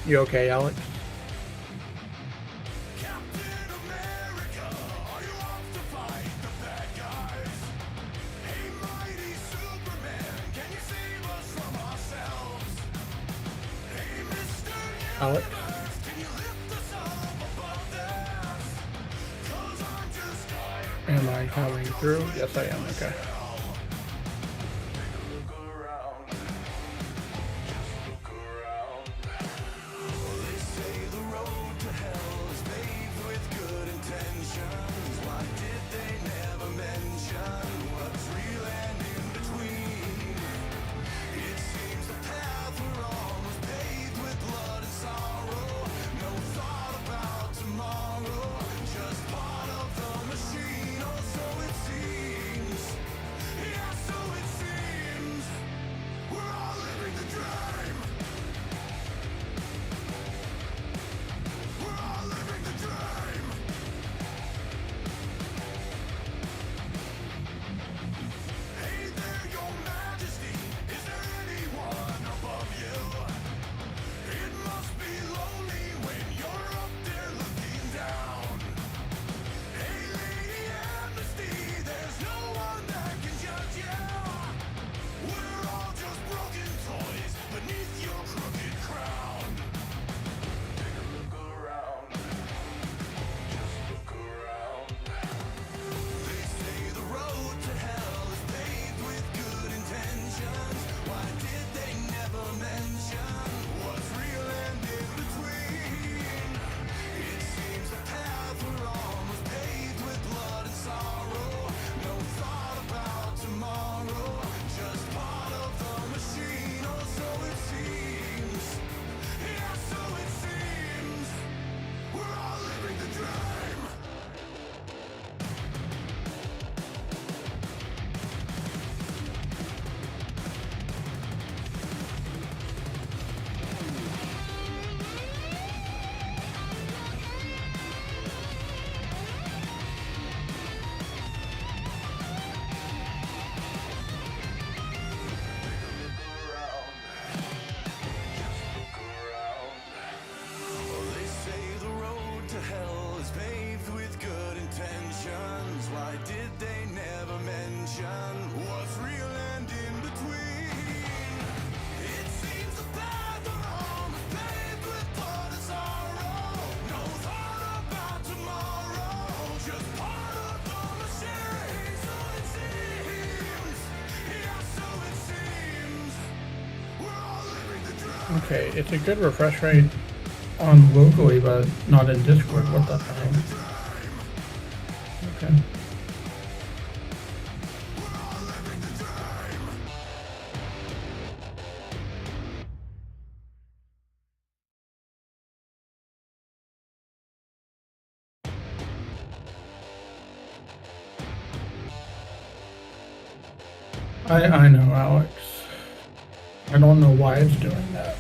You okay, Alex? Alex? Am I coming through? Yes, I am. Okay. Okay, it's a good refresh rate on locally, but not in Discord. What the hell? Okay. I know, Alex. I don't know why it's doing that.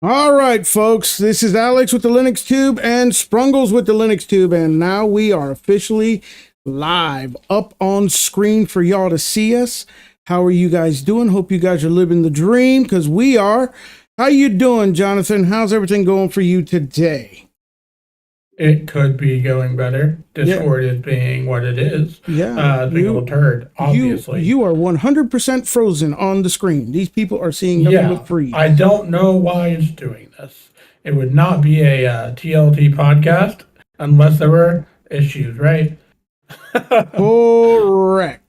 All right, folks, this is Alex with the Linux Tube and Sprungles with the Linux Tube, and now we are officially live up on screen for y'all to see us. How are you guys doing? Hope you guys are living the dream, because we are. How you doing, Jonathan? How's everything going for you today? It could be going better. Yeah, Discord is being what it is. yeah. It's being a little turd, obviously. You are 100% frozen on the screen. These people are seeing nothing Yeah, but freeze. I don't know why it's doing this. It would not be a TLT podcast unless there were issues, right? Correct.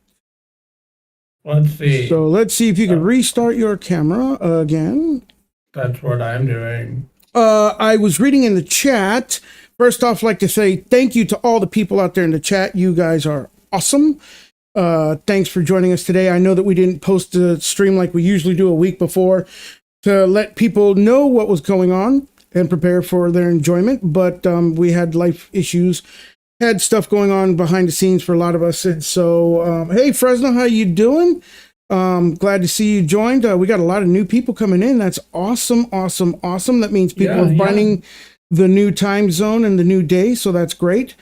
Let's see. So let's see if you can restart your camera again. That's what I'm doing. I was reading in the chat. First off, I'd like to say thank you to all the people out there in the chat. You guys are awesome. Thanks for joining us today. I know that we didn't post a stream like we usually do a week before to let people know what was going on and prepare for their enjoyment, but we had life issues, had stuff going on behind the scenes for a lot of us. And so, hey, Fresno, how you doing? Glad to see you joined. We got a lot of new people coming in. That's awesome, awesome, awesome. That means people are finding the new time zone and the new day, so that's great.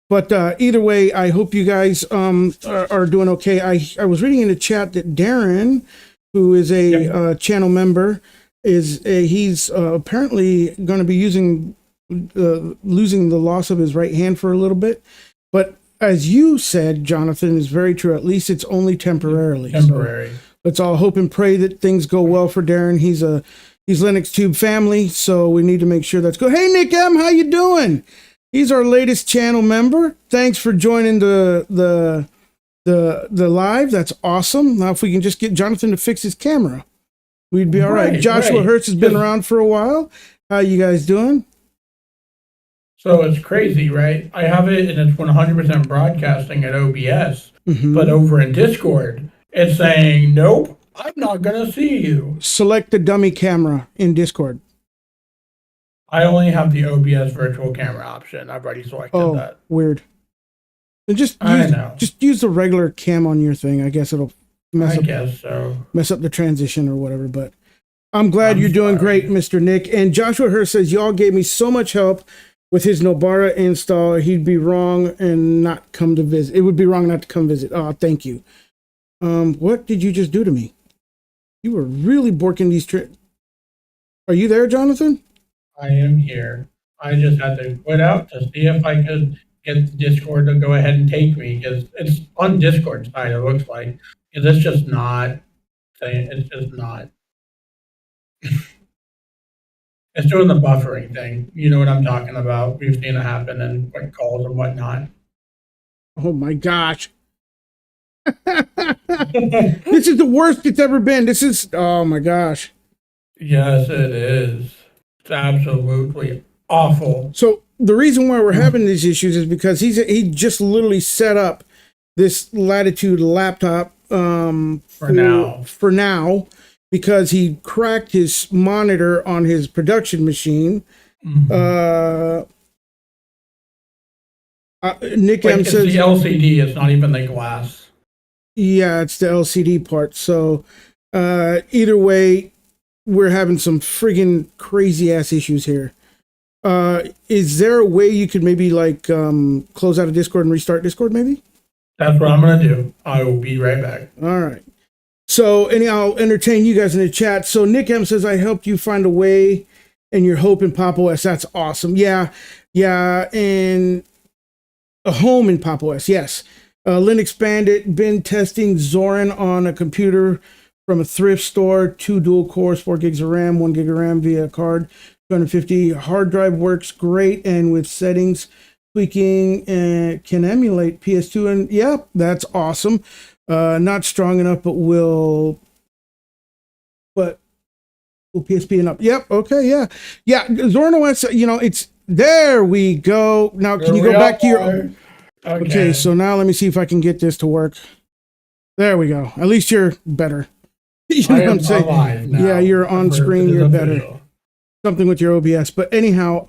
But either way, I hope you guys are doing okay. I was reading in the chat that Darren, who is a channel member, he's apparently going to be losing the loss of his right hand for a little bit. But as you said, Jonathan, is very true. At least it's only temporarily. Temporary. So let's all hope and pray that things go well for Darren. He's Linux Tube family, so we need to make sure that's good. Hey, Nick M, how you doing? He's our latest channel member. Thanks for joining the live. That's awesome. Now, if we can just get Jonathan to fix his camera, we'd be all right. Joshua Hertz has been around for a while. How you guys doing? So it's crazy, right? I have it and it's 100% broadcasting at OBS, but over in Discord, it's saying, nope, I'm not going to see you. Select the dummy camera in Discord. I only have the OBS virtual camera option. I've already selected that. Weird. And just use the regular cam on your thing. I guess it'll mess up the transition or whatever. But I'm glad you're doing great, Mr. Nick. And Joshua Hurst says, y'all gave me so much help with his Nobara install. He'd be wrong and not come to visit. It would be wrong not to come visit. Oh, thank you. What did you just do to me? You were really borking these tricks. Are you there, Jonathan? I am here. I just had to quit out to see if I could get Discord to go ahead and take me, because it's on Discord side, it looks like. Because it's just not saying, it's just not. It's doing the buffering thing. You know what I'm talking about. We've seen it happen in like calls and whatnot. Oh my gosh. This is the worst it's ever been. This is, oh my gosh. Yes, it is. It's absolutely awful. So the reason why we're having these issues is because he just literally set up this Latitude laptop for now because he cracked his monitor on his production machine. Nick M says the LCD. It's not even the glass. Yeah, it's the LCD part. So either way, we're having some friggin' crazy ass issues here. Is there a way you could maybe like close out of Discord and restart Discord maybe? That's what I'm gonna do. I will be right back. All right. So anyhow, I'll entertain you guys in the chat. So Nick M says, I helped you find a way and your hope in Pop OS. That's awesome. Yeah. And a home in Pop OS. Yes. Linux Bandit, been testing Zorin on a computer from a thrift store, 2 dual cores, 4 gigs of RAM, 1 gig of RAM via card, 250 hard drive works great, and with settings tweaking can emulate PS2. And yeah, that's awesome. Not strong enough, but will PSP and up. Yep. Okay. Yeah. Zorin OS. It's there. We go. Now, can you go back to your? Okay. So now let me see if I can get this to work. There we go. At least you're better. You know what I'm saying? Yeah, you're on screen. You're better. Something with your OBS. But anyhow,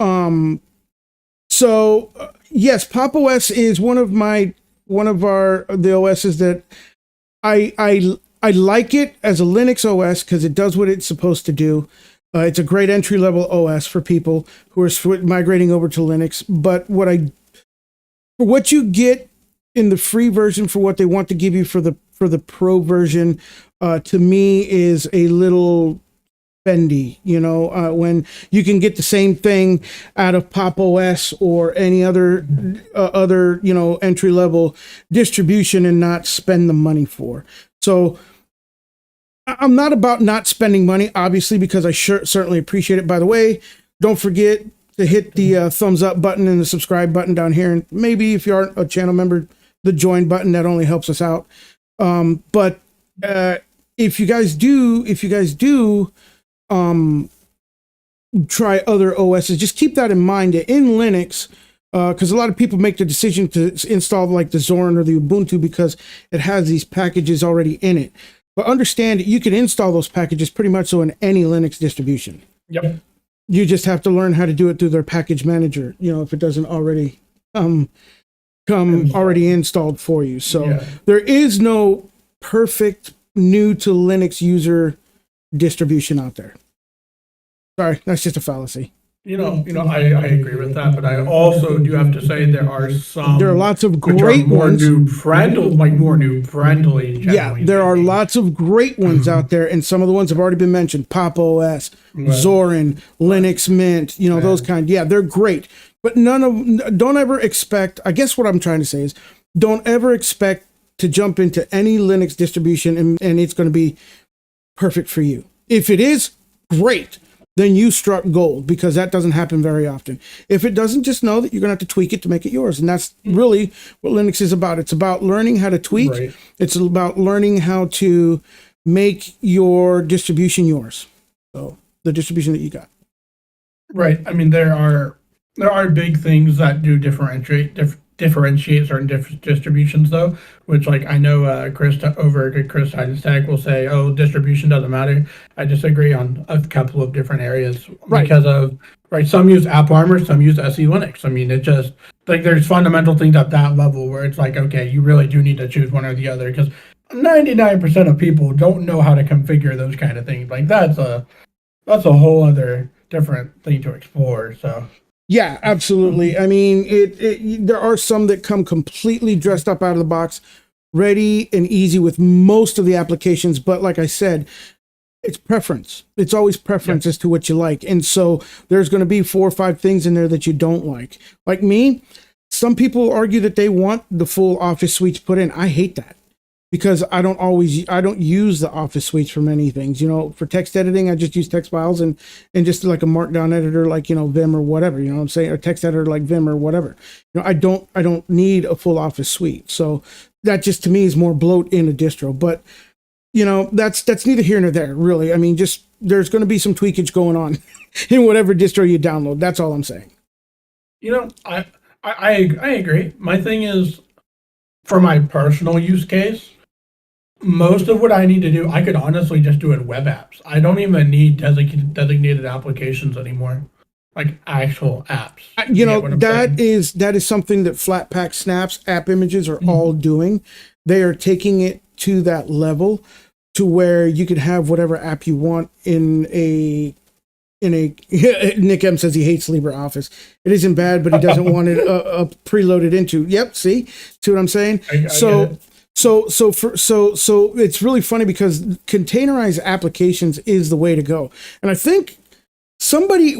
so yes, Pop OS is one of the OSs that I like it as a Linux OS because it does what it's supposed to do. It's a great entry level OS for people who are migrating over to Linux. But for what you get in the free version, for what they want to give you for the pro version, to me is a little spendy, when you can get the same thing out of Pop OS or any other entry level distribution and not spend the money for. So I'm not about not spending money, obviously, because I certainly appreciate it. By the way, don't forget to hit the thumbs up button and the subscribe button down here, and maybe if you aren't a channel member, the join button. That only helps us out. But if you guys do try other OSs, just keep that in mind that in Linux, because a lot of people make the decision to install like the Zorin or the Ubuntu because it has these packages already in it. But understand that you can install those packages pretty much so in any Linux distribution. Yep. You just have to learn how to do it through their package manager, if it doesn't already come already installed for you. So there is no perfect new to Linux user distribution out there. Sorry, that's just a fallacy. I agree with that, but I also do have to say there are lots of great ones. More new friendly. Yeah, there are lots of great ones out there, and some of the ones have already been mentioned: Pop OS, Zorin, Linux Mint. Those kind. Yeah, they're great, but don't ever expect. I guess what I'm trying to say is, don't ever expect to jump into any Linux distribution and it's going to be perfect for you. If it is, great. Then you struck gold, because that doesn't happen very often. If it doesn't, just know that you're going to have to tweak it to make it yours. And that's really what Linux is about. It's about learning how to tweak. Right. It's about learning how to make your distribution yours. So the distribution that you got. Right. I mean, there are big things that do differentiate certain distributions, though, which, like, I know Chris over at Chris Tech will say, oh, distribution doesn't matter. I disagree on a couple of different areas, right? Because of, some use AppArmor, some use SE Linux. I mean, it just, like, there's fundamental things at that level where it's like, okay, you really do need to choose one or the other, because 99% of people don't know how to configure those kind of things. Like, that's a whole other different thing to explore, so... Yeah, absolutely. I mean, there are some that come completely dressed up out of the box, ready and easy with most of the applications. But like I said, it's preference. It's always preference as to what you like. And so there's going to be 4 or 5 things in there that you don't like. Like me, some people argue that they want the full Office suites put in. I hate that, because I don't use the Office suites for many things. For text editing, I just use text files and just like a markdown editor, like, Vim or whatever, what I'm saying, or text editor like Vim or whatever. I don't need a full Office suite. So that just, to me, is more bloat in a distro. But, that's neither here nor there, really. I mean, just, there's going to be some tweakage going on in whatever distro you download. That's all I'm saying. I agree. My thing is, for my personal use case, most of what I need to do, I could honestly just do in web apps. I don't even need designated applications anymore, like actual apps. That is something that Flatpak Snaps app images are all doing. They are taking it to that level to where you could have whatever app you want in a Nick M says he hates LibreOffice. It isn't bad, but he doesn't want it preloaded into. Yep, see what I'm saying? So it's really funny, because containerized applications is the way to go. And I think we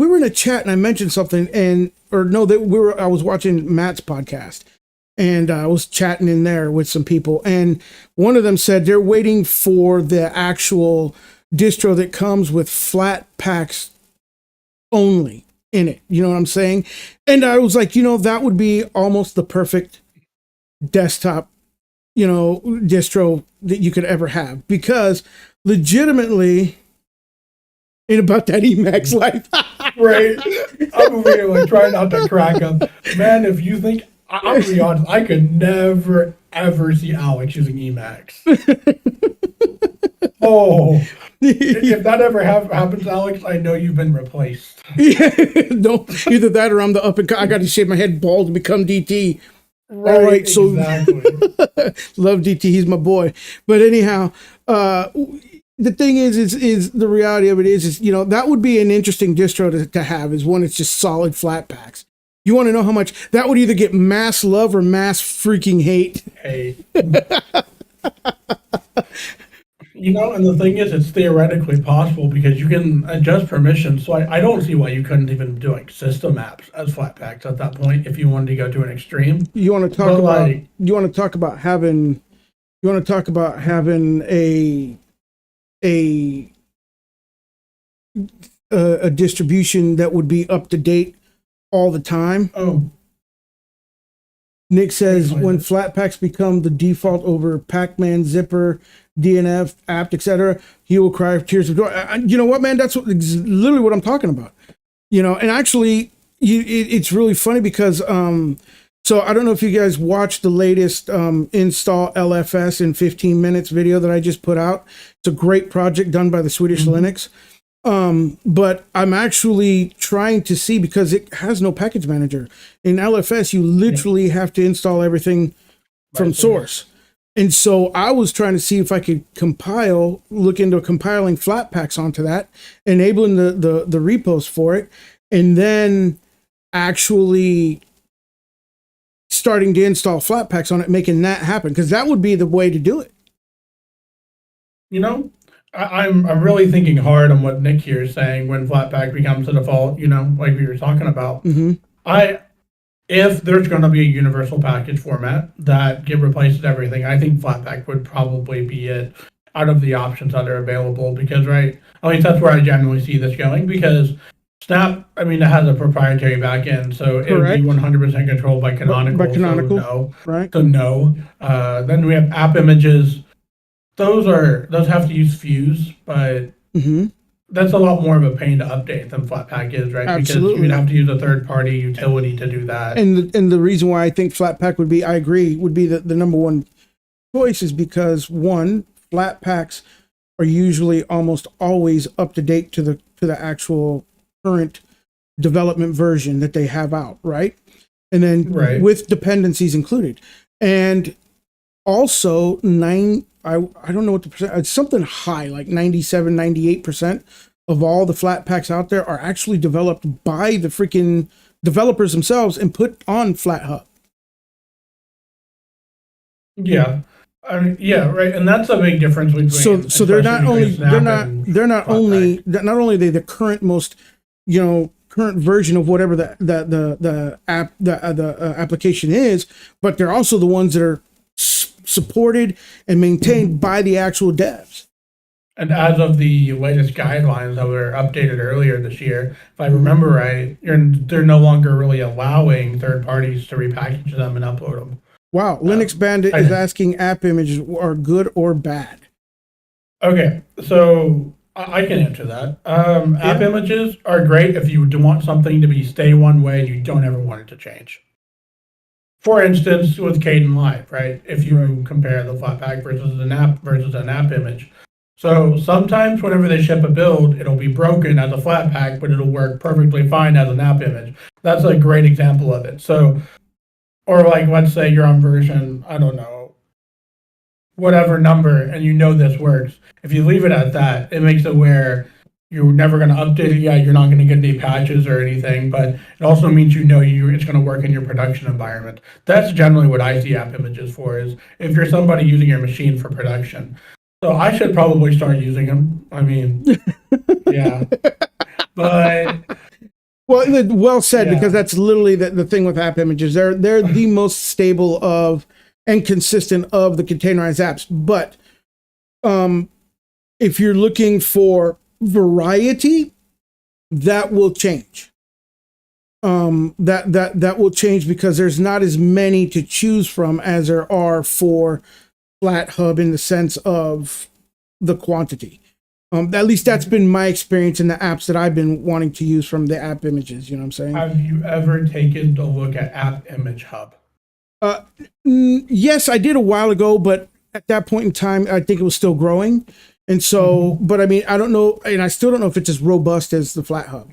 were in a chat and I mentioned something, I was watching Matt's podcast, and I was chatting in there with some people, and one of them said they're waiting for the actual distro that comes with flat packs only in it. You know what I'm saying? And I was like, that would be almost the perfect desktop distro that you could ever have, because legitimately ain't about that Emacs life. Right. I'm over here like trying not to crack up. Man, if you think, I'll be honest, I could never ever see Alex using Emacs. Oh, if that ever happens, Alex, I know you've been replaced. No, either that or I'm the up and I got to shave my head bald and become DT. Right, all right, so exactly. Love DT, he's my boy. But anyhow, the thing is the reality of it is that would be an interesting distro to have, is one that's just solid flat packs. You want to know how much that would either get mass love or mass freaking hate? Hey. And the thing is, it's theoretically possible because you can adjust permissions. So I don't see why you couldn't even do like system apps as Flatpaks at that point if you wanted to go to an extreme. You want to talk But about like, having a a distribution that would be up to date all the time. oh, Nick says Explain when it. Flatpaks become the default over Pac-Man, Zipper, DNF, apt, etc., he will cry tears of joy. You know what, man? That's literally what I'm talking about. And actually, it's really funny because so I don't know if you guys watched the latest install LFS in 15 minutes video that I just put out. It's a great project done by the Swedish Linux. But I'm actually trying to see, because it has no package manager. In LFS, you literally have to install everyththing from source. And so I was trying to see if I could look into compiling Flatpaks onto that, enabling the repos for it, and then actually starting to install Flatpaks on it, making that happen, because that would be the way to do it. I'm really thinking hard on what Nick here is saying when Flatpak becomes the default. Like we were talking about. If there's going to be a universal package format that replaces everything, I think Flatpak would probably be it out of the options that are available. Because at least that's where I generally see this going. Because Snap, it has a proprietary backend, so it would be 100% controlled by Canonical. Canonical, right? So no. Then we have app images. Those have to use Fuse, but that's a lot more of a pain to update than Flatpak is, right? Absolutely. Because you'd have to use a third-party utility to do that. And the reason why I think Flatpak would be the number one choice is because, one, Flatpaks are usually almost always up to date to the actual current development version that they have out, right? And then with dependencies included. And also I don't know what the percent, it's something high, like 97, 98% of all the Flatpaks out there are actually developed by the freaking developers themselves and put on FlatHub. Yeah. Right. And that's a big difference between. So they're not only are they the current most, current version of whatever the application is, but they're also the ones that are supported and maintained by the actual devs. And as of the latest guidelines that were updated earlier this year, if I remember right, they're no longer really allowing third parties to repackage them and upload them. Wow. Linux Bandit is asking app images are good or bad. Okay, so I can answer that. App images are great if you want something to stay one way and you don't ever want it to change. For instance, with Kden Live, right? If you compare the Flatpak versus an app image. So sometimes whenever they ship a build, it'll be broken as a Flatpak, but it'll work perfectly fine as an app image. That's a great example of it. So, or like, let's say you're on version, I don't know, whatever number, and this works. If you leave it at that, it makes it where you're never going to update it. Yeah, you're not going to get any patches or anything, but it also means it's going to work in your production environment. That's generally what I see app images for, is if you're somebody using your machine for production. So I should probably start using them. Yeah. But well said, because that's literally the thing with app images. They're the most stable of and consistent of the containerized apps. But if you're looking for variety, that will change. That will change because there's not as many to choose from as there are for FlatHub in the sense of the quantity. At least that's been my experience in the apps that I've been wanting to use from the app images. You know what I'm saying? Have you ever taken a look at App Image Hub? Yes, I did a while ago, but at that point in time, I think it was still growing. And so, but I don't know, and I still don't know if it's as robust as the FlatHub.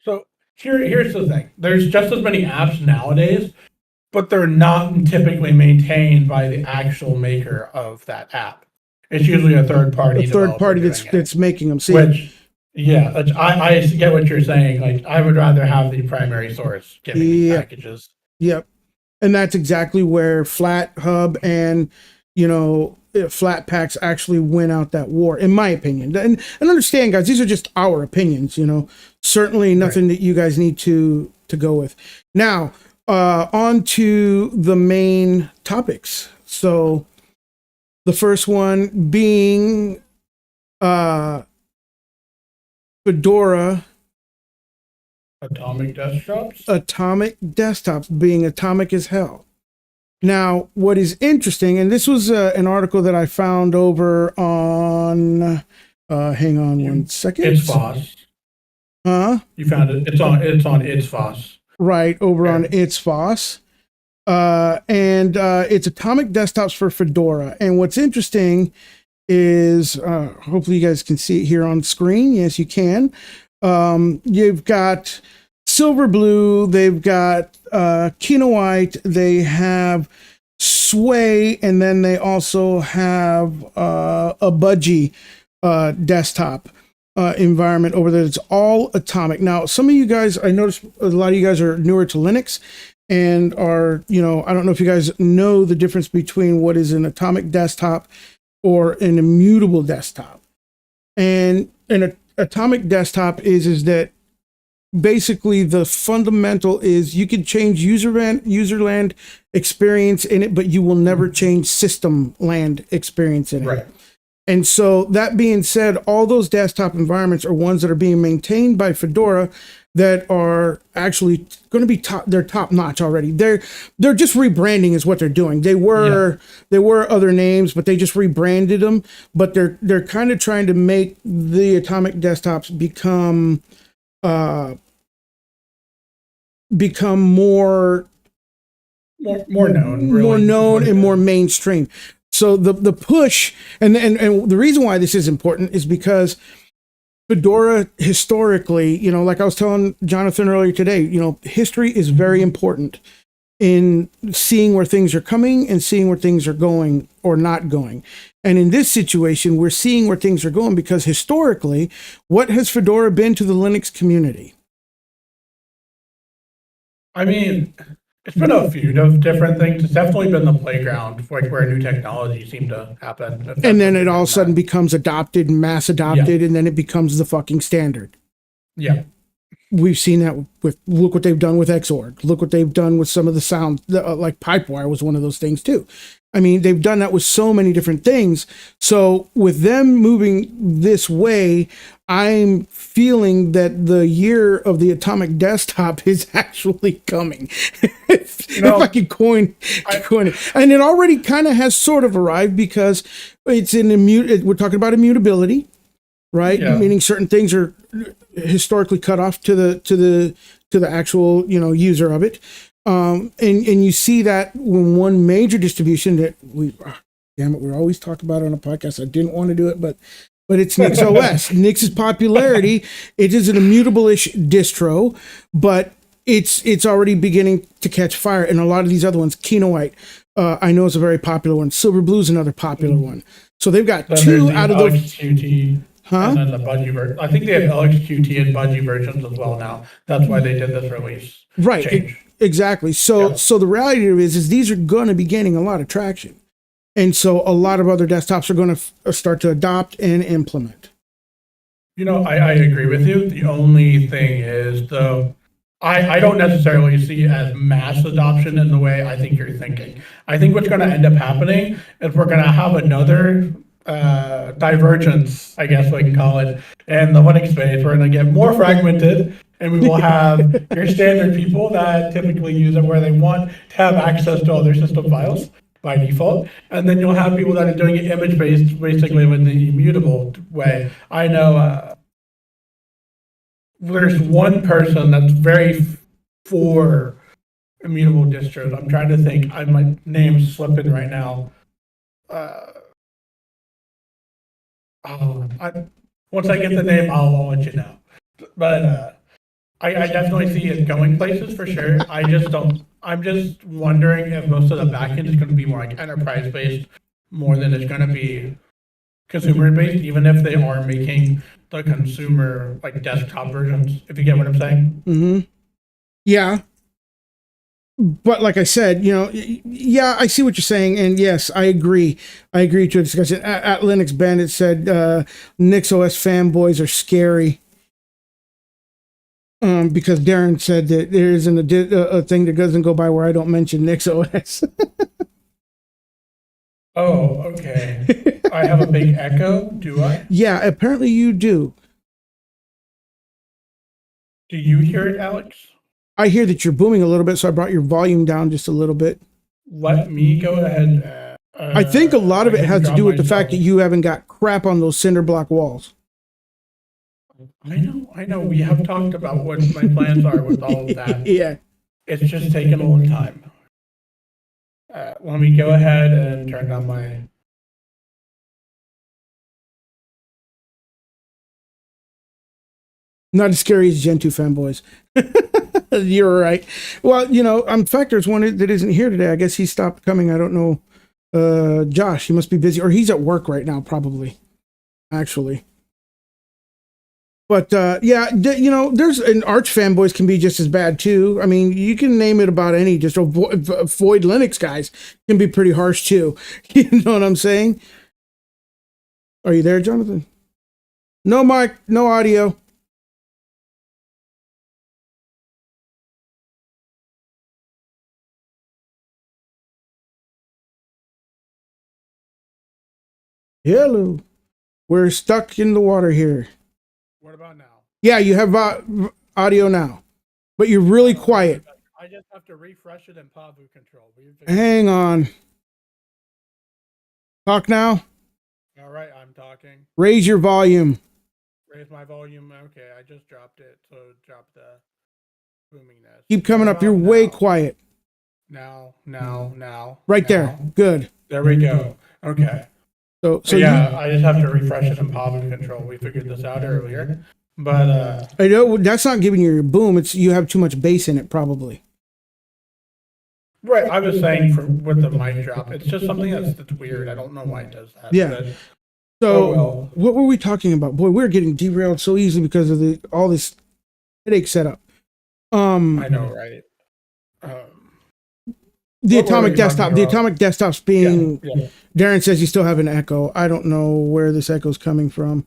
So here's the thing. There's just as many apps nowadays, but they're not typically maintained by the actual maker of that app. It's usually a third party. A third party that's making them. I get what you're saying. Like, I would rather have the primary source giving packages. Yep. And that's exactly where FlatHub and flat packs actually win out that war, in my opinion. And understand, guys, these are just our opinions. Certainly nothing that you guys need to go with. Now, on to the main topics. So the first one being Fedora Atomic desktops. Atomic desktops, being atomic as hell. Now, what is interesting, and this was an article that I found over on, hang on one second. It's Foss. Huh? You found it. It's on It's Foss. Right, over on It's Foss. And it's atomic desktops for Fedora. And what's interesting is, hopefully you guys can see it here on screen. Yes, you can. You've got Silverblue, they've got Kino White, they have Sway, and then they also have a Budgie desktop environment over there. It's all atomic. Now, some of you guys, I noticed a lot of you guys are newer to Linux and are, I don't know if you guys know the difference between what is an atomic desktop or an immutable desktop. And an atomic desktop is that basically the fundamental is you can change userland experience in it, but you will never change system land experience in it. Right. And so that being said, all those desktop environments are ones that are being maintained by Fedora that are actually going to be they're top notch already. They're just rebranding is what they're doing. They were other names, but they just rebranded them. But they're kind of trying to make the atomic desktops become more known, really. more known and more mainstream. So the push and the reason why this is important is because Fedora historically, like I was telling Jonathan earlier today, history is very important in seeing where things are coming and seeing where things are going or not going. And in this situation, we're seeing where things are going because historically, what has Fedora been to the Linux community? I mean, it's been a few of different things. It's definitely been the playground, like where new technology seemed to happen. And then it all of a sudden becomes adopted, mass adopted, and then it becomes the fucking standard. Yeah. We've seen that with, look what they've done with Xorg. Look what they've done with some of the sound, like Pipewire was one of those things too. I mean, they've done that with so many different things. So with them moving this way, I'm feeling that the year of the atomic desktop is actually coming. If I could coin it. And it already kind of has sort of arrived because it's we're talking about immutability, right? Yeah. Meaning certain things are historically cut off to the actual, user of it. And you see that when one major distribution that we always talk about on a podcast. I didn't want to do it, but it's Nix OS. Nix's popularity, it is an immutable-ish distro, but it's already beginning to catch fire. And a lot of these other ones, Kino White, I know is a very popular one. Silverblue is another popular one. So they've got two out of the... And then the Budgie version. I think they have LXQT and Budgie versions as well now. That's why they did this release. Right. Exactly. So the reality is these are going to be gaining a lot of traction. And so a lot of other desktops are going to start to adopt and implement. I agree with you. The only thing is, though, I don't necessarily see as mass adoption in the way I think you're thinking. I think what's going to end up happening is we're going to have another divergence, I guess we can call it, in the Linux space. We're going to get more fragmented, and we will have your standard people that typically use it where they want to have access to all their system files by default, and then you'll have people that are doing it image-based, basically in the immutable way. I know there's one person that's very for immutable distros. I'm trying to think. My name's slipping right now. Once I get the name, I'll let you know. But I definitely see it going places for sure. I'm just wondering if most of the backend is going to be more like enterprise based more than it's going to be consumer based, even if they are making the consumer like desktop versions, if you get what I'm saying. Mm-hmm. Yeah. but like I said, yeah, I see what you're saying, and yes, I agree. I agree to a discussion. At Linux Bandit said NixOS fanboys are scary. Because Darren said that there isn't a thing that doesn't go by where I don't mention NixOS. Oh, okay. I have a big echo, do I? Yeah, apparently you do. Do you hear it, Alex? I hear that you're booming a little bit, so I brought your volume down just a little bit. Let me go ahead. I think a lot of it has to do with the fact that you haven't got crap on those cinder block walls. I know. We have talked about what my plans are with all of that. Yeah. It's just taken a long time. Let me go ahead and turn on my... Not as scary as Gen 2 fanboys. You're right. Well, in fact, there's one that isn't here today. I guess he stopped coming. I don't know. Josh, he must be busy, or he's at work right now, probably, actually. But yeah, there's an Arch fanboys can be just as bad too. I mean, you can name it about any. Just avoid Linux guys can be pretty harsh too. You know what I'm saying? Are you there, Jonathan? No mic, no audio. Hello. We're stuck in the water here. What about now? Yeah, you have audio now, but you're really quiet. I just have to refresh it in PAVU control. Hang on. Talk now. All right, I'm talking. Raise your volume. Raise my volume. Okay, I just dropped it, so drop the boomingness. Keep coming up. You're way quiet. Now. Right there. Good. There we go. Okay. So yeah, I just have to refresh it in PAVU control. We figured this out earlier, but I know that's not giving you your boom. It's you have too much bass in it, probably. Right. I was saying with the mic drop, it's just something that's weird. I don't know why it does that. Yeah. So what were we talking about? Boy, we're getting derailed so easily because of all this headache setup. I know, right? The atomic desktop's being. Yeah. Darren says you still have an echo. I don't know where this echo's coming from.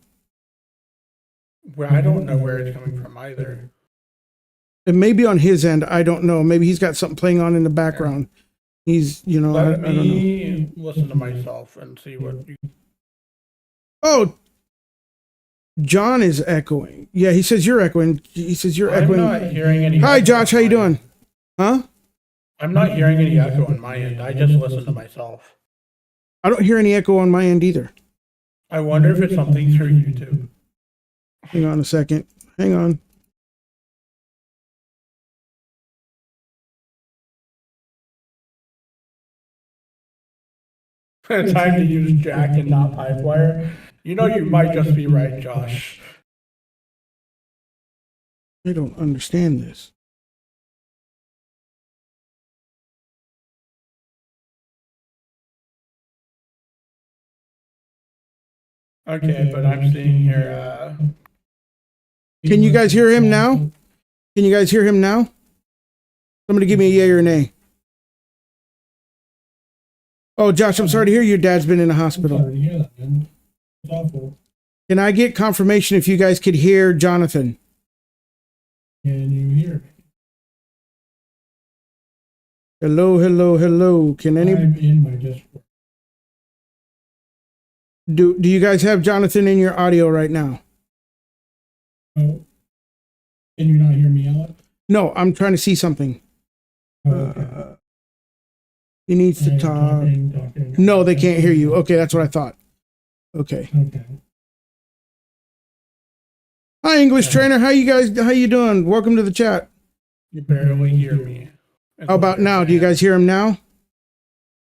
Well, I don't know where it's coming from either. It may be on his end. I don't know. Maybe he's got something playing on in the background. He's, I don't know. Let me listen to myself and see what you... Oh, John is echoing. Yeah, he says you're echoing. He says you're echoing. I'm not hearing any... Hi, Josh. How you doing? Huh? I'm not hearing any echo on my end. I just listen to myself. I don't hear any echo on my end either. I wonder if it's something through YouTube. Hang on a second. Hang on. Time to use jack and not pipe wire. You might just be right, Josh. I don't understand this. Okay, but I'm seeing here... Can you guys hear him now? Can you guys hear him now? Somebody give me a yay or nay. Oh, Josh, I'm sorry to hear your dad's been in a hospital. Sorry to hear that, man. It's awful. Can I get confirmation if you guys could hear Jonathan? Can you hear me? Hello. Can anybody... I'm in my Discord. Do you guys have Jonathan in your audio right now? Oh. Can you not hear me, Alex? No, I'm trying to see something. Oh, okay. He needs to talk. Talking. No, they can't hear you. Okay, that's what I thought. Okay. Hi, English trainer. How you doing? Welcome to the chat. You barely hear me. How about now? Do you guys hear him now?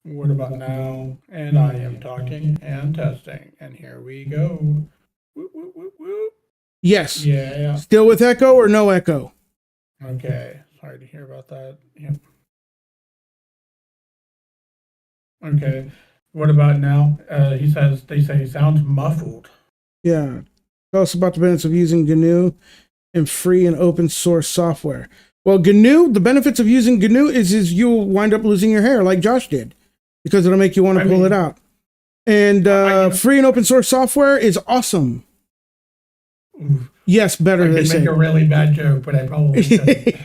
What about now? And I am talking and testing. And here we go. Whoop, whoop, whoop, whoop. Yes. Yeah. Still with echo or no echo? Okay. Sorry to hear about that. Yep. Okay. What about now? They say he sounds muffled. Yeah. Tell us about the benefits of using GNU and free and open source software. Well, GNU, the benefits of using GNU is you'll wind up losing your hair like Josh did because it'll make you want to pull it out. And free and open source software is awesome. Oof. Yes, better I they could say. make a really bad joke, but I probably shouldn't.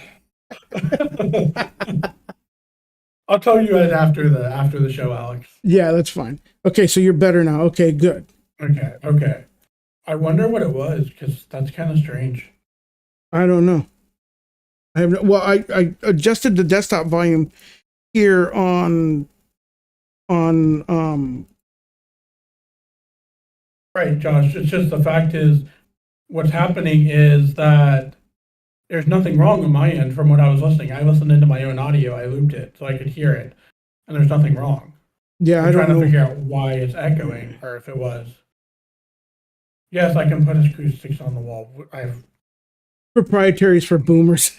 I'll tell you guys after the show, Alex. Yeah, that's fine. Okay, so you're better now. Okay, good. Okay. I wonder what it was, because that's kind of strange. I don't know. I have no, well, I adjusted the desktop volume here on Right, Josh. It's just the fact is, what's happening is that there's nothing wrong on my end from what I was listening. I listened into my own audio. I looped it so I could hear it, and there's nothing wrong. Yeah, I'm I don't trying to know. figure out why it's echoing, or if it was. Yes, I can put acoustics on the wall. Proprietaries for boomers.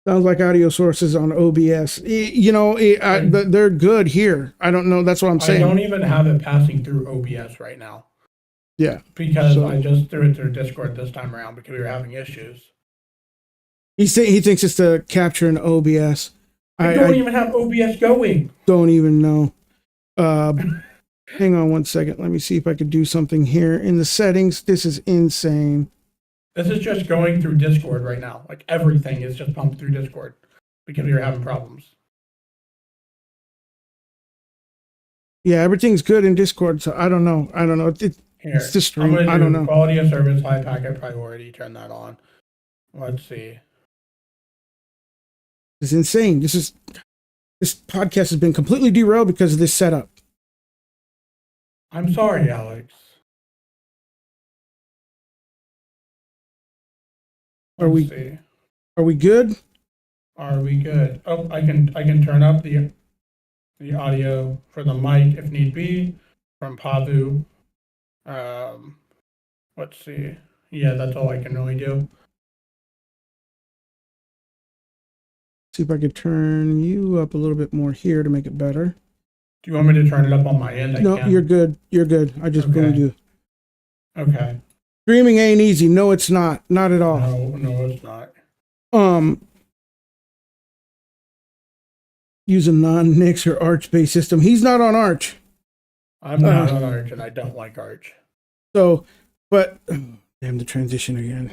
Sounds like audio sources on OBS. You know, they're good here. I don't know. That's what I'm saying. I don't even have it passing through OBS right now. Yeah. Because I just threw it through Discord this time around because we were having issues. He thinks it's to capture an OBS. I don't even have OBS going. Don't even know. Hang on one second. Let me see if I could do something here in the settings. This is insane. This is just going through Discord right now. Like everything is just pumped through Discord because we were having problems. Yeah, everything's good in Discord, so I don't know. It's the stream. I don't know. Quality of service, high packet priority. Turn that on. Let's see. It's insane. This podcast has been completely derailed because of this setup. I'm sorry, Alex. Are we good? Are we good? Oh, I can turn up the audio for the mic if need be from Pavu. Let's see. Yeah, that's all I can really do. See if I could turn you up a little bit more here to make it better. Do you want me to turn it up on my end? No, you're good. You're good. I just boomed you. Okay. Streaming ain't easy. No, it's not. Not at all. No, it's not. Use a non-Nix or Arch-based system. He's not on Arch. I'm not on Arch, and I don't like Arch. So, but damn the transition again.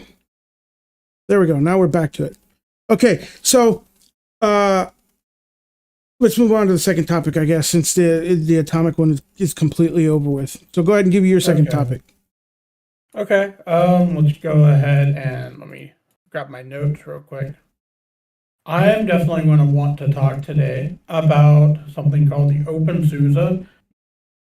There we go. Now we're back to it. Okay, so let's move on to the second topic, I guess, since the atomic one is completely over with. So go ahead and give you your second topic. Okay. Let's go ahead and let me grab my notes real quick. I am definitely going to want to talk today about something called the Opensuse.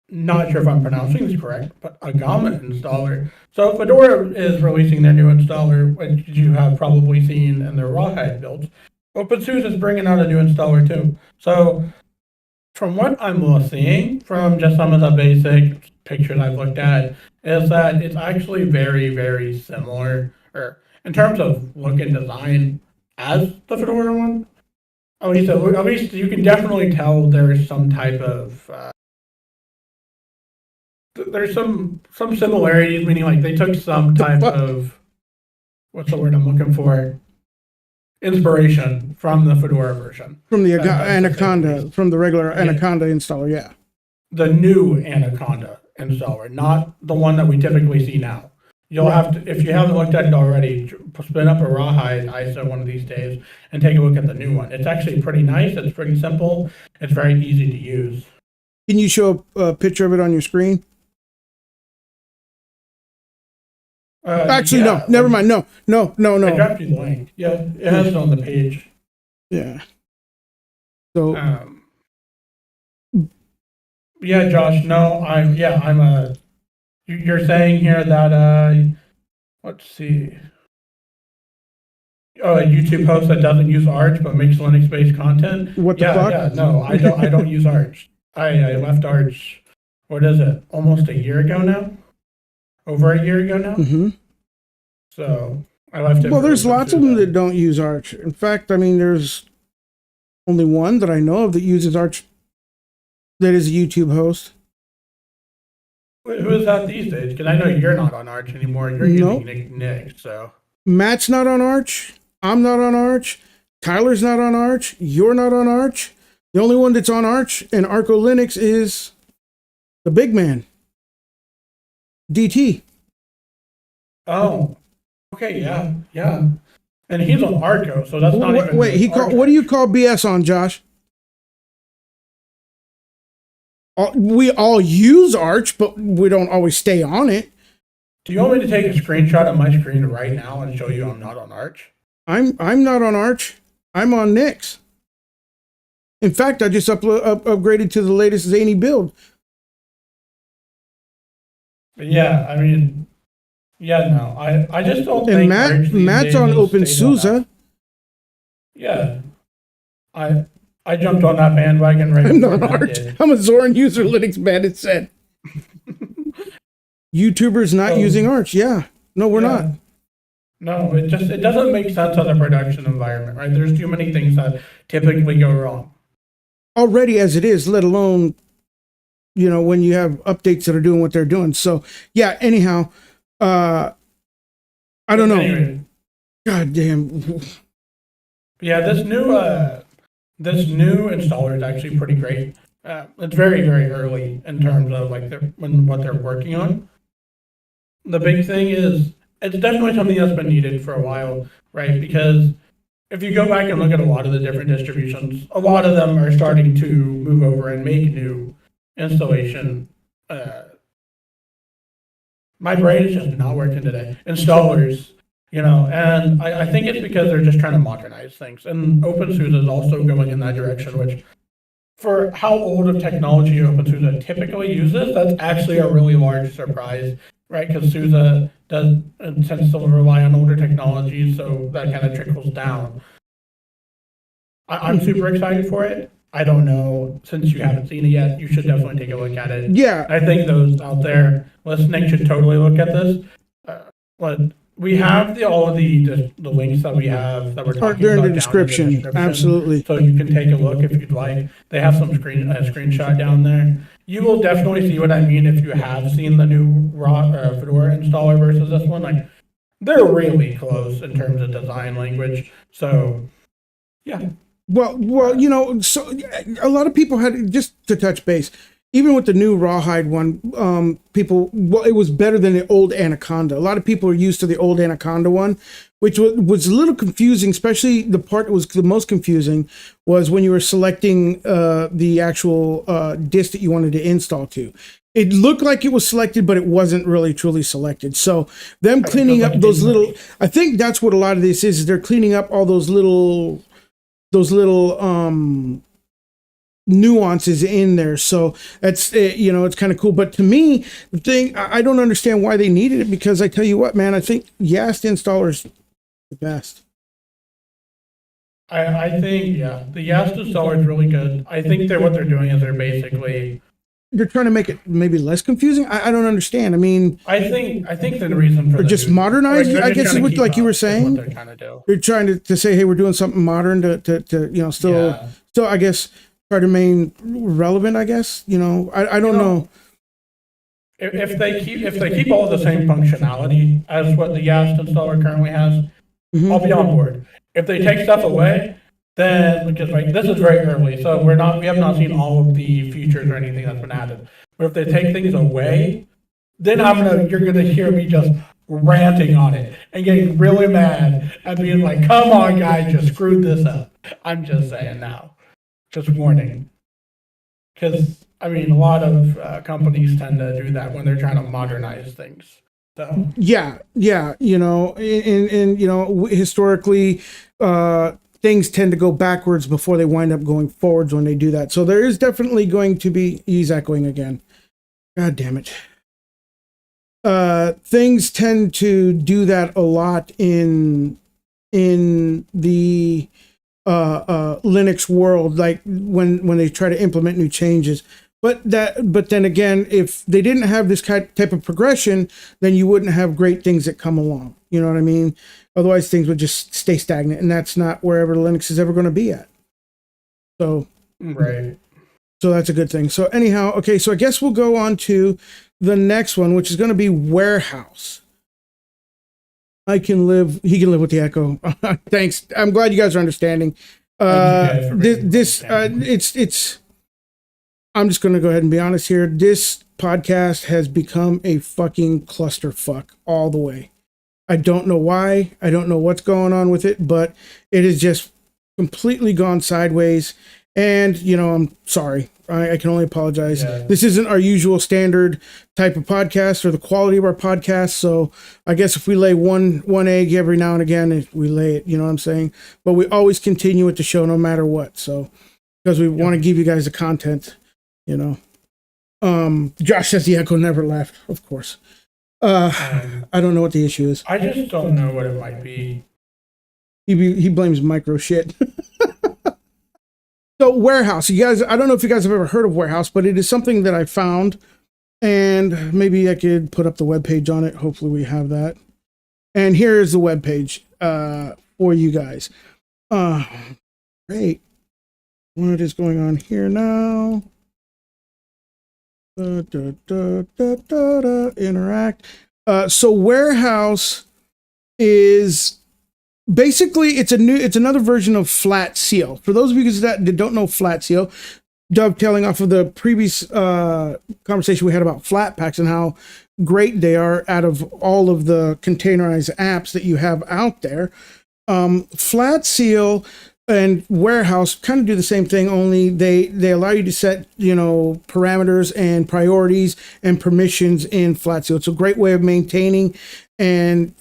Not sure if I'm pronouncing this correct, but Agama installer. So Fedora is releasing their new installer, which you have probably seen in their Rawhide builds. Opensuse is bringing out a new installer too. So from what I'm seeing from just some of the basic pictures I've looked at, is that it's actually very, very similar, or in terms of look and design, as the Fedora one. At least you can definitely tell there's some type of there's some similarities, meaning like they took some type of, what's the word I'm looking for, inspiration from the Fedora version. From the Anaconda, from the regular Anaconda installer, yeah. The new Anaconda installer, not the one that we typically see now. You'll have to, if you haven't looked at it already, spin up a Rawhide ISO one of these days and take a look at the new one. It's actually pretty nice. It's pretty simple. It's very easy to use. Can you show a picture of it on your screen? Actually, no. Never mind. No. I dropped you the link. Yeah, it has it on the page. Yeah. So. Yeah, Josh. No, I'm a. You're saying here that let's see. Oh, a YouTube host that doesn't use Arch but makes Linux-based content. What the fuck? Yeah, no, I don't use Arch. I left Arch. What is it? Almost a year ago now. Over a year ago now. Mm-hmm. So I left it. Well, there's lots of them that don't use Arch. In fact, I mean, there's only one that I know of that uses Arch. That is a YouTube host. Who is that these days? Because I know you're not on Arch anymore. You're using Nix, so. Matt's not on Arch. I'm not on Arch. Tyler's not on Arch. You're not on Arch. The only one that's on Arch and Arco Linux is the big man, DT. Oh, okay, yeah. And he's on Arco, so that's not even. Wait, what do you call BS on, Josh? We all use Arch, but we don't always stay on it. Do you want me to take a screenshot of my screen right now and show you I'm not on Arch? I'm not on Arch. I'm on Nix. In fact, I just upgraded to the latest zany build. Yeah, I mean, yeah, no, I just don't And think Matt's on Opensuse. Yeah, I jumped on that bandwagon right I'm before not Matt Arch. did. I'm a Zorin user, Linux bandit said. YouTubers not using Arch. Yeah. No, we're not. No, it doesn't make sense as a production environment, right? There's too many things that typically go wrong. Already as it is, let alone, when you have updates that are doing what they're doing. So yeah, anyhow, I don't know. Anyway, God damn. yeah, this new installer is actually pretty great. It's very, very early in terms of like what they're working on. The big thing is it's definitely something that's been needed for a while, right? Because if you go back and look at a lot of the different distributions, a lot of them are starting to move over and make new installation. My brain is just not working today. Installers, and I think it's because they're just trying to modernize things. And OpenSUSE is also going in that direction, which for how old of technology OpenSUSE typically uses, that's actually a really large surprise, right? Because SUSE tends to rely on older technologies, so that kind of trickles down. I'm super excited for it. I don't know, since you haven't seen it yet, you should definitely take a look at it. Yeah. I think those out there listening should totally look at this. But we have all of the links that we have that we're talking They're in about the description. Absolutely. So you can take a look if you'd like. They have some screenshot down there. You will definitely see what I mean if you have seen the new Fedora installer versus this one. Like, they're really close in terms of design language. So, yeah. Well, so a lot of people had, just to touch base, even with the new Rawhide one, it was better than the old Anaconda. A lot of people are used to the old Anaconda one, which was a little confusing, especially the part that was the most confusing was when you were selecting the actual disk that you wanted to install to. It looked like it was selected, but it wasn't really truly selected. So them cleaning up those little, I think that's what a lot of this is they're cleaning up all those little nuances in there. So that's, it's kind of cool. But to me, the thing, I don't understand why they needed it, because I tell you what, man, I think Yast installer's the best. I think, yeah, the Yast installer is really good. I think what they're doing is they're trying to make it maybe less confusing. I don't understand. I mean, I think the reason for just modernize it, I guess is what, like you were saying. What they're trying to do. They're trying to say, hey, we're doing something modern to still, I guess, try to remain relevant, I guess. I don't know. If they keep all the same functionality as what the Yast installer currently has, I'll be on board. If they take stuff away, then, because this is very early, so we have not seen all of the features or anything that's been added. But if they take things away, then you're gonna hear me just ranting on it and getting really mad and being like, "Come on, guys, you screwed this up." I'm just saying now, just warning, because a lot of companies tend to do that when they're trying to modernize things. So yeah, and historically, things tend to go backwards before they wind up going forwards when they do that. So there is definitely going to be, he's echoing again. God damn it. Things tend to do that a lot in the Linux world, like when they try to implement new changes. But then again, if they didn't have this type of progression, then you wouldn't have great things that come along. You know what I mean? Otherwise, things would just stay stagnant, and that's not wherever Linux is ever going to be at. So, right. So that's a good thing. So anyhow, okay, so I guess we'll go on to the next one, which is going to be Warehouse. He can live with the echo. Thanks. I'm glad you guys are understanding. It's I'm just going to go ahead and be honest here. This podcast has become a fucking clusterfuck all the way. I don't know why. I don't know what's going on with it, but it has just completely gone sideways. And, I'm sorry. I can only apologize. Yeah. This isn't our usual standard type of podcast or the quality of our podcast. So I guess if we lay one egg every now and again, we lay it, you know what I'm saying? But we always continue with the show no matter what. So because we want to give you guys the content, Josh says the echo never left, of course. I don't know what the issue is. I just don't know what it might be. He blames micro shit. So Warehouse, you guys, I don't know if you guys have ever heard of Warehouse, but it is something that I found, and maybe I could put up the webpage on it. Hopefully we have that. And here is the webpage for you guys. Great. What is going on here now? Interact. So Warehouse is basically it's another version of Flat Seal. For those of you guys that don't know Flat Seal, dovetailing off of the previous conversation we had about Flatpaks and how great they are out of all of the containerized apps that you have out there. Flat Seal and Warehouse kind of do the same thing, only they allow you to set, parameters and priorities and permissions in Flat Seal. It's a great way of maintaining and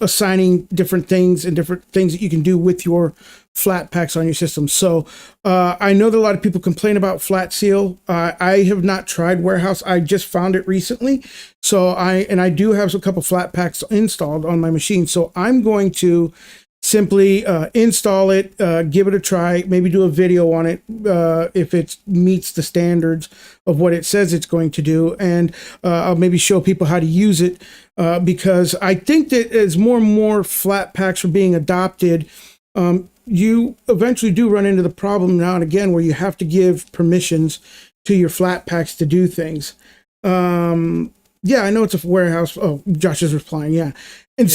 assigning different things and different things that you can do with your Flatpaks on your system. So I know that a lot of people complain about Flat Seal. I have not tried Warehouse. I just found it recently. So I do have a couple Flatpaks installed on my machine. So I'm going to simply install it, give it a try, maybe do a video on it if it meets the standards of what it says it's going to do, and I'll maybe show people how to use it because I think that as more and more Flatpaks are being adopted, you eventually do run into the problem now and again where you have to give permissions to your Flatpaks to do things. Yeah, I know it's a Warehouse. Oh, Josh is replying. Yeah. And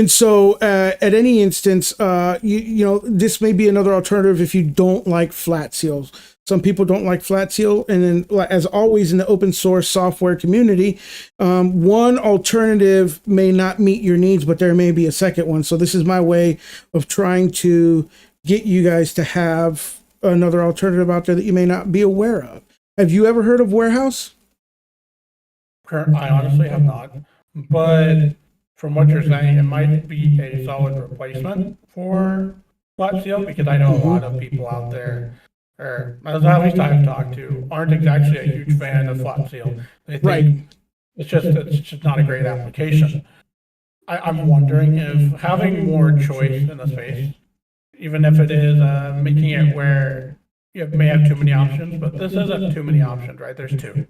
so at any instance, this may be another alternative if you don't like Flat Seals. Some people don't like Flat Seal. And then, as always in the open source software community, one alternative may not meet your needs, but there may be a second one. So this is my way of trying to get you guys to have another alternative out there that you may not be aware of. Have you ever heard of Warehouse? I honestly have not, but from what you're saying, it might be a solid replacement for Flat Seal, because I know a lot of people out there, or at least I've talked to, aren't exactly a huge fan of Flat Seal. They think it's just not a great application. I'm wondering if having more choice in the space, even if it is making it where you may have too many options, but this isn't too many options, right? There's two.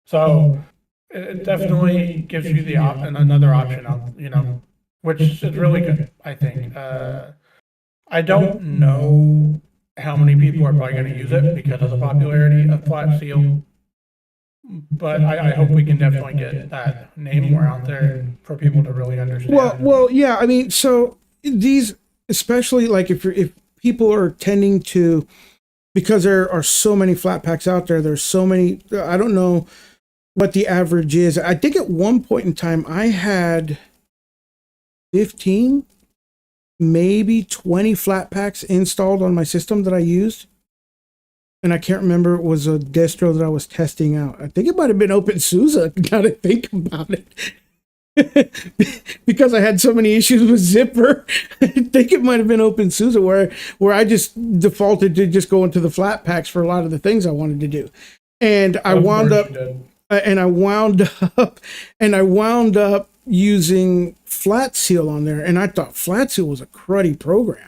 So it definitely gives you the another option, which is really good, I think. I don't know how many people are probably going to use it because of the popularity of Flat Seal, but I hope we can definitely get that name more out there for people to really understand. Well, yeah. I mean, so these, especially like if people are tending to, because there are so many Flatpaks out there, there's so many. I don't know what the average is. I think at one point in time I had 15, maybe 20 Flatpaks installed on my system that I used. And I can't remember, it was a distro that I was testing out. I think it might have been Opensuse, now to think about it. Because I had so many issues with Zipper. I think it might have been Opensuse where I just defaulted to just go into the Flatpaks for a lot of the things I wanted to do. And I wound up using Flat Seal on there, and I thought Flat Seal was a cruddy program.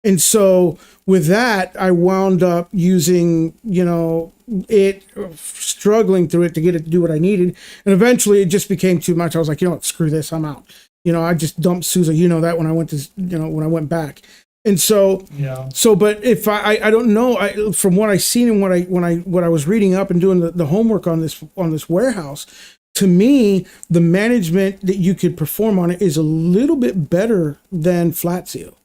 And so with that, I wound up using, it, struggling through it to get it to do what I needed. And eventually it just became too much. I was like, what, screw this, I'm out. I just dumped SUSE, that when I went to, when I went back. And so, yeah. So, but if I don't know, from what I seen and what I was reading up and doing the homework on this Warehouse, to me, the management that you could perform on it is a little bit better than Flat Seal.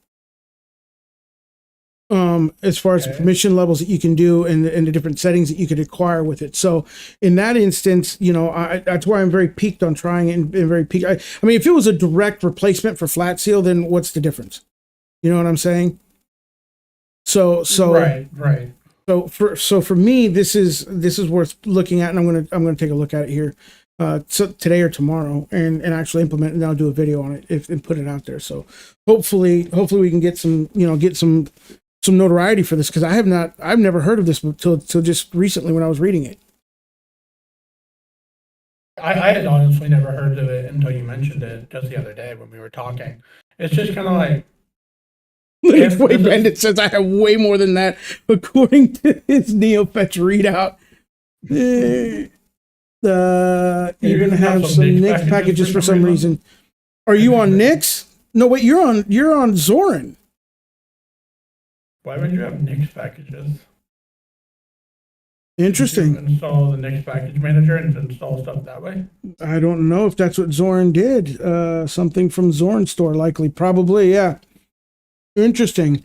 As far as the permission levels that you can do and the different settings that you could acquire with it. So in that instance, you know, that's why I'm very piqued on trying it and very piqued. I mean, if it was a direct replacement for Flat Seal, then what's the difference? You know what I'm saying? So right. So for me, this is worth looking at, and I'm gonna take a look at it here, so today or tomorrow, and actually implement it, and I'll do a video on it and put it out there. So hopefully we can get some notoriety for this, because I've never heard of this till just recently when I was reading it. I had honestly never heard of it until you mentioned it just the other day when we were talking. It's just kind of like, Wait, Bandit says I have way more than that, according to his NeoFetch readout. You're gonna have some Nix packages for some reason. Are you on Nix? No, wait, you're on Zorin. Why would you have Nix packages? Interesting. Install the Nix package manager and install stuff that way? I don't know if that's what Zorin did. Something from Zorin store, likely, probably, yeah. Interesting.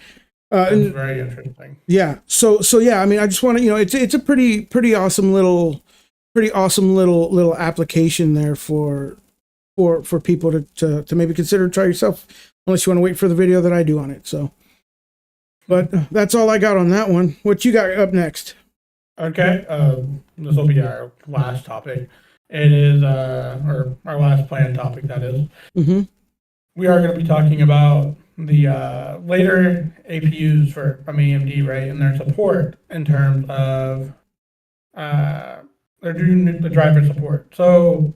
That's very interesting. Yeah. So yeah. I mean, I just want to, it's a pretty awesome little application there for people to maybe consider try yourself, unless you want to wait for the video that I do on it. So, but that's all I got on that one. What you got up next? Okay. This will be our last topic. It is or our last planned topic, that is. Mm-hmm. We are going to be talking about the later APUs from AMD, right, and their support in terms of they're doing the driver support. So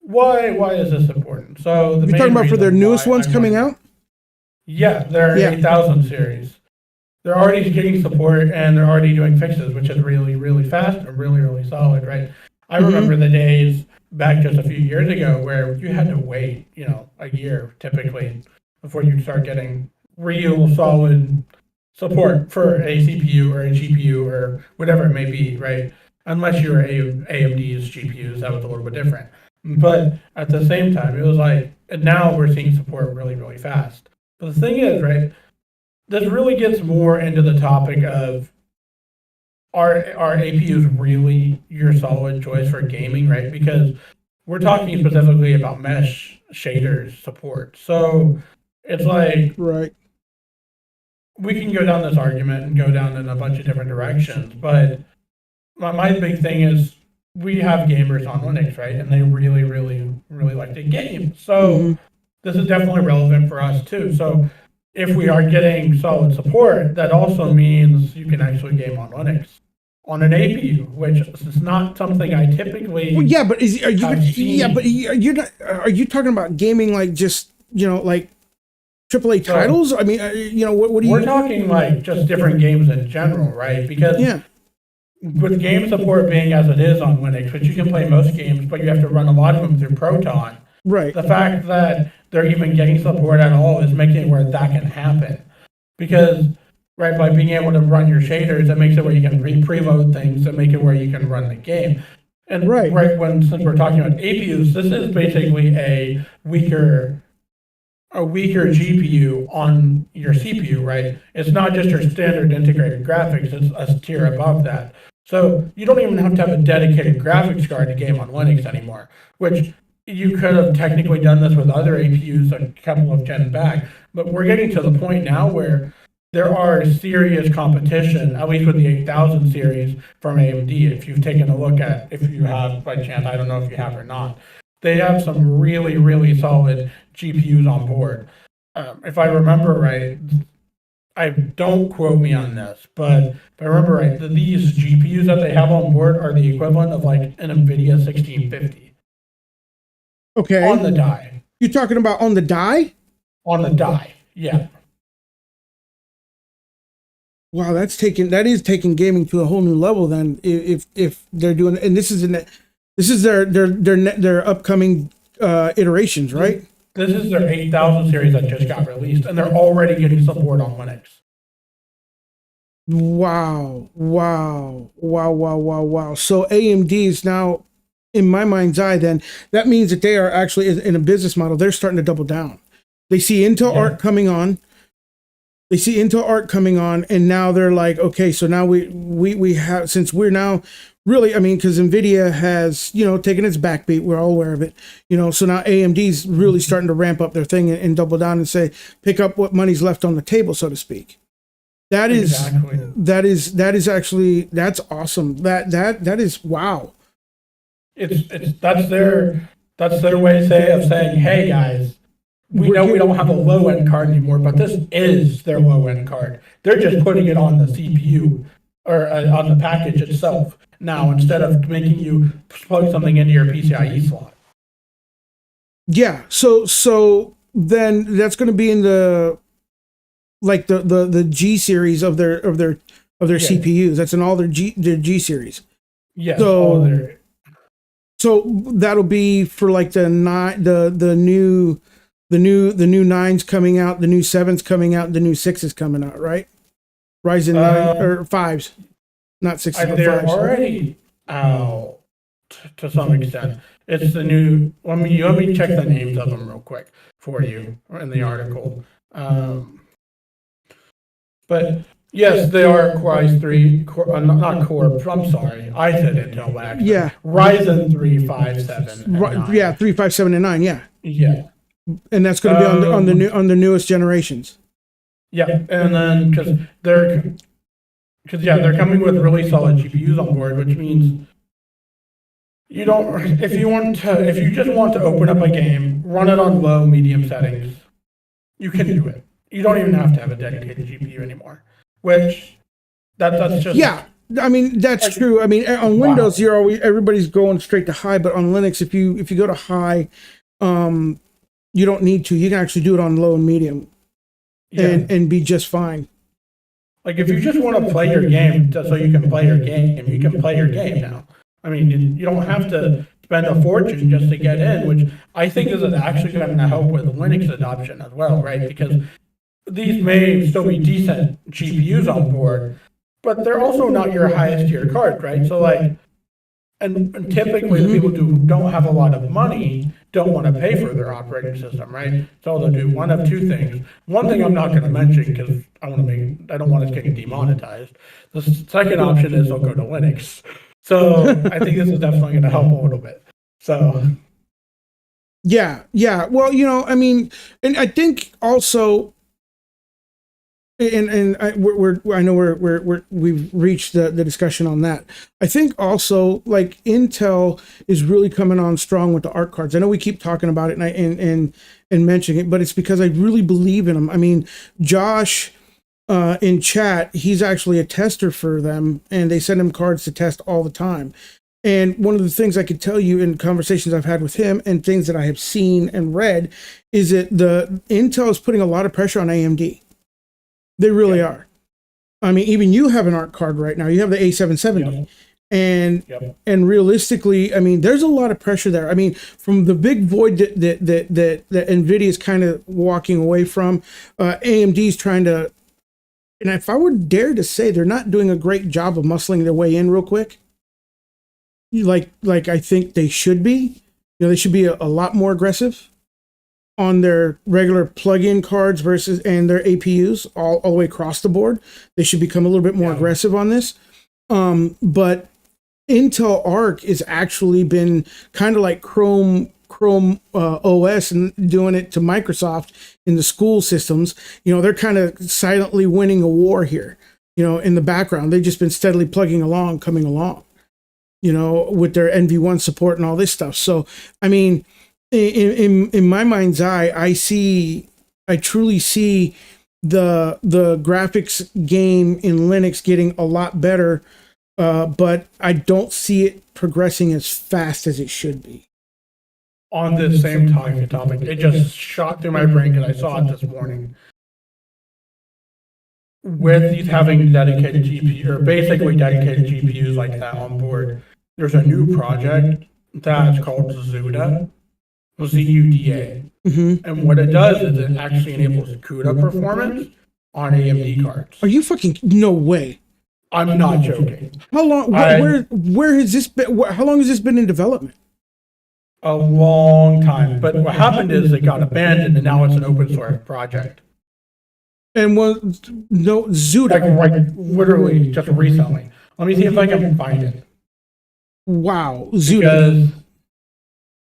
why is this important? So you're talking about for their newest ones coming out? Yeah, their 8000 series. They're already getting support and they're already doing fixes, which is really, really fast and really, really solid, right? I remember the days back just a few years ago where you had to wait, a year typically before you start getting real solid support for a CPU or a GPU or whatever it may be, right? Unless you were AMD's GPUs, that was a little bit different. But at the same time, it was like, and now we're seeing support really, really fast. But the thing is, right, this really gets more into the topic of are APUs really your solid choice for gaming, right? Because we're talking specifically about mesh shaders support. So it's like, right, we can go down this argument and go down in a bunch of different directions, but my big thing is we have gamers on Linux, right? And they really, really, really like to game. So this is definitely relevant for us too. So if we are getting solid support, that also means you can actually game on Linux on an APU, which is not something I typically. Well, yeah, but you're not. Are you talking about gaming like just like AAA titles? I mean, what do you? We're talking like just different games in general, right? Because with game support being as it is on Linux, which you can play most games, but you have to run a lot of them through Proton. Right. The fact that they're even getting support at all is making it where that can happen. Because, right, by being able to run your shaders, it makes it where you can preload things and make it where you can run the game. And since we're talking about APUs, this is basically a weaker GPU on your CPU, right? It's not just your standard integrated graphics, it's a tier above that. So you don't even have to have a dedicated graphics card to game on Linux anymore, which you could have technically done this with other APUs a couple of gens back, but we're getting to the point now where there are serious competition, at least with the 8000 series from AMD. If you've taken a look at, if you have by chance, I don't know if you have or not, they have some really, really solid GPUs on board. If I remember right, don't quote me on this, but if I remember right, these GPUs that they have on board are the equivalent of like an NVIDIA 1650. Okay. On the die. You're talking about on the die? On the die, yeah. Wow, that is taking gaming to a whole new level. Then, if they're doing, and this is their upcoming iterations, right? This is their 8000 series that just got released, and they're already getting support on Linux. Wow. So AMD is now in my mind's eye, then that means that they are actually in a business model. They're starting to double down. They see Intel Arc coming on. They see Intel Arc coming on, and now they're like, okay, so now we have, since we're now really, I mean, because NVIDIA has, taken its backbeat, we're all aware of it, so now AMD's really starting to ramp up their thing and double down and say, pick up what money's left on the table, so to speak. That is actually, that's awesome. That is, wow. That's their way of saying, hey guys, we know we don't have a low end card anymore, but this is their low end card. They're just putting it on the CPU or on the package itself now, instead of making you plug something into your PCIe slot. Yeah. So then that's going to be in the G series of their CPUs. That's in all their G series. Yeah. So that'll be for like the new 9s coming out, the new 7s coming out, the new 6s coming out, right? Ryzen 9 or 5s, not 6s. They're already out to some extent. It's the new. Let me check the names of them real quick for you in the article. But yes, they are Core i3, not Core. I'm sorry, I said Intel actually. Yeah. Ryzen 3, 5, 7. Yeah, 3, 5, 7, and 9. Yeah. Yeah. And that's going to be on the newest generations. Yeah, and then because they're coming with really solid GPUs on board, which means you don't. If you just want to open up a game, run it on low, medium settings, you can do it. You don't even have to have a dedicated GPU anymore. Which that's just, yeah. I mean, that's true. I mean, on Windows, everybody's going straight to high, but on Linux, if you go to high, you don't need to. You can actually do it on low and medium, and be just fine. Like if you just want to play your game, so you can play your game, you can play your game now. I mean, you don't have to spend a fortune just to get in, which I think is actually going to help with Linux adoption as well, right? Because these may still be decent GPUs on board, but they're also not your highest tier card, right? So like, and typically the people who don't have a lot of money don't want to pay for their operating system, right? So they'll do one of two things. One thing I'm not going to mention because I don't want us getting demonetized. The second option is they'll go to Linux. So I think this is definitely going to help a little bit. So. Yeah. Well, I mean, and I think also, and I know we've reached the discussion on that. I think also like Intel is really coming on strong with the ARC cards. I know we keep talking about it and mentioning it, but it's because I really believe in them. I mean, Josh in chat, he's actually a tester for them, and they send him cards to test all the time. And one of the things I could tell you in conversations I've had with him and things that I have seen and read is that the Intel is putting a lot of pressure on AMD. They really are. I mean, even you have an ARC card right now. You have the A770. Yep. And realistically, I mean, there's a lot of pressure there. I mean, from the big void that NVIDIA is kind of walking away from, AMD's trying to, and if I would dare to say, they're not doing a great job of muscling their way in real quick. Like I think they should be. They should be a lot more aggressive on their regular plug-in cards and their APUs all the way across the board. They should become a little bit more aggressive on this. But Intel Arc has actually been kind of like Chrome OS and doing it to Microsoft in the school systems. They're kind of silently winning a war here, in the background. They've just been steadily coming along, with their NV1 support and all this stuff. So, I mean, in my mind's eye, I truly see the graphics game in Linux getting a lot better, but I don't see it progressing as fast as it should be. On this same topic, it just shot through my brain because I saw it this morning. With these having dedicated GPU or basically dedicated GPUs like that on board, there's a new project that's called Zuda. ZUDA. Mm-hmm. And what it does is it actually enables CUDA performance on AMD cards. Are you fucking, no way. I'm not joking. How long? Where has this been? How long has this been in development? A long time. But what happened is it got abandoned, and now it's an open source project. And was no Zuda? Like literally just recently. Let me see if I can find it. Wow, Zuda. Because,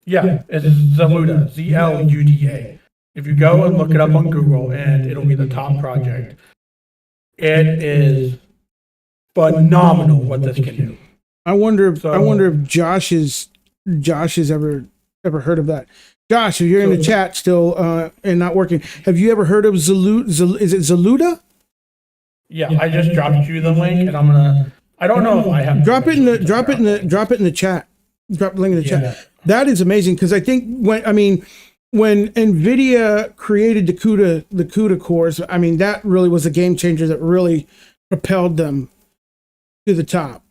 yeah, it's Zaluda, ZLUDA. If you go and look it up on Google, and it'll be the top project. It is phenomenal what this can do. I wonder if Josh has ever heard of that. Josh, if you're in the chat still and not working, have you ever heard of is it Zaluda? Yeah, I just dropped you the link, and I don't know if I have. Drop it in the chat. Drop the link in the chat. That is amazing, because I think when NVIDIA created the CUDA cores, I mean, that really was a game changer that really propelled them to the top.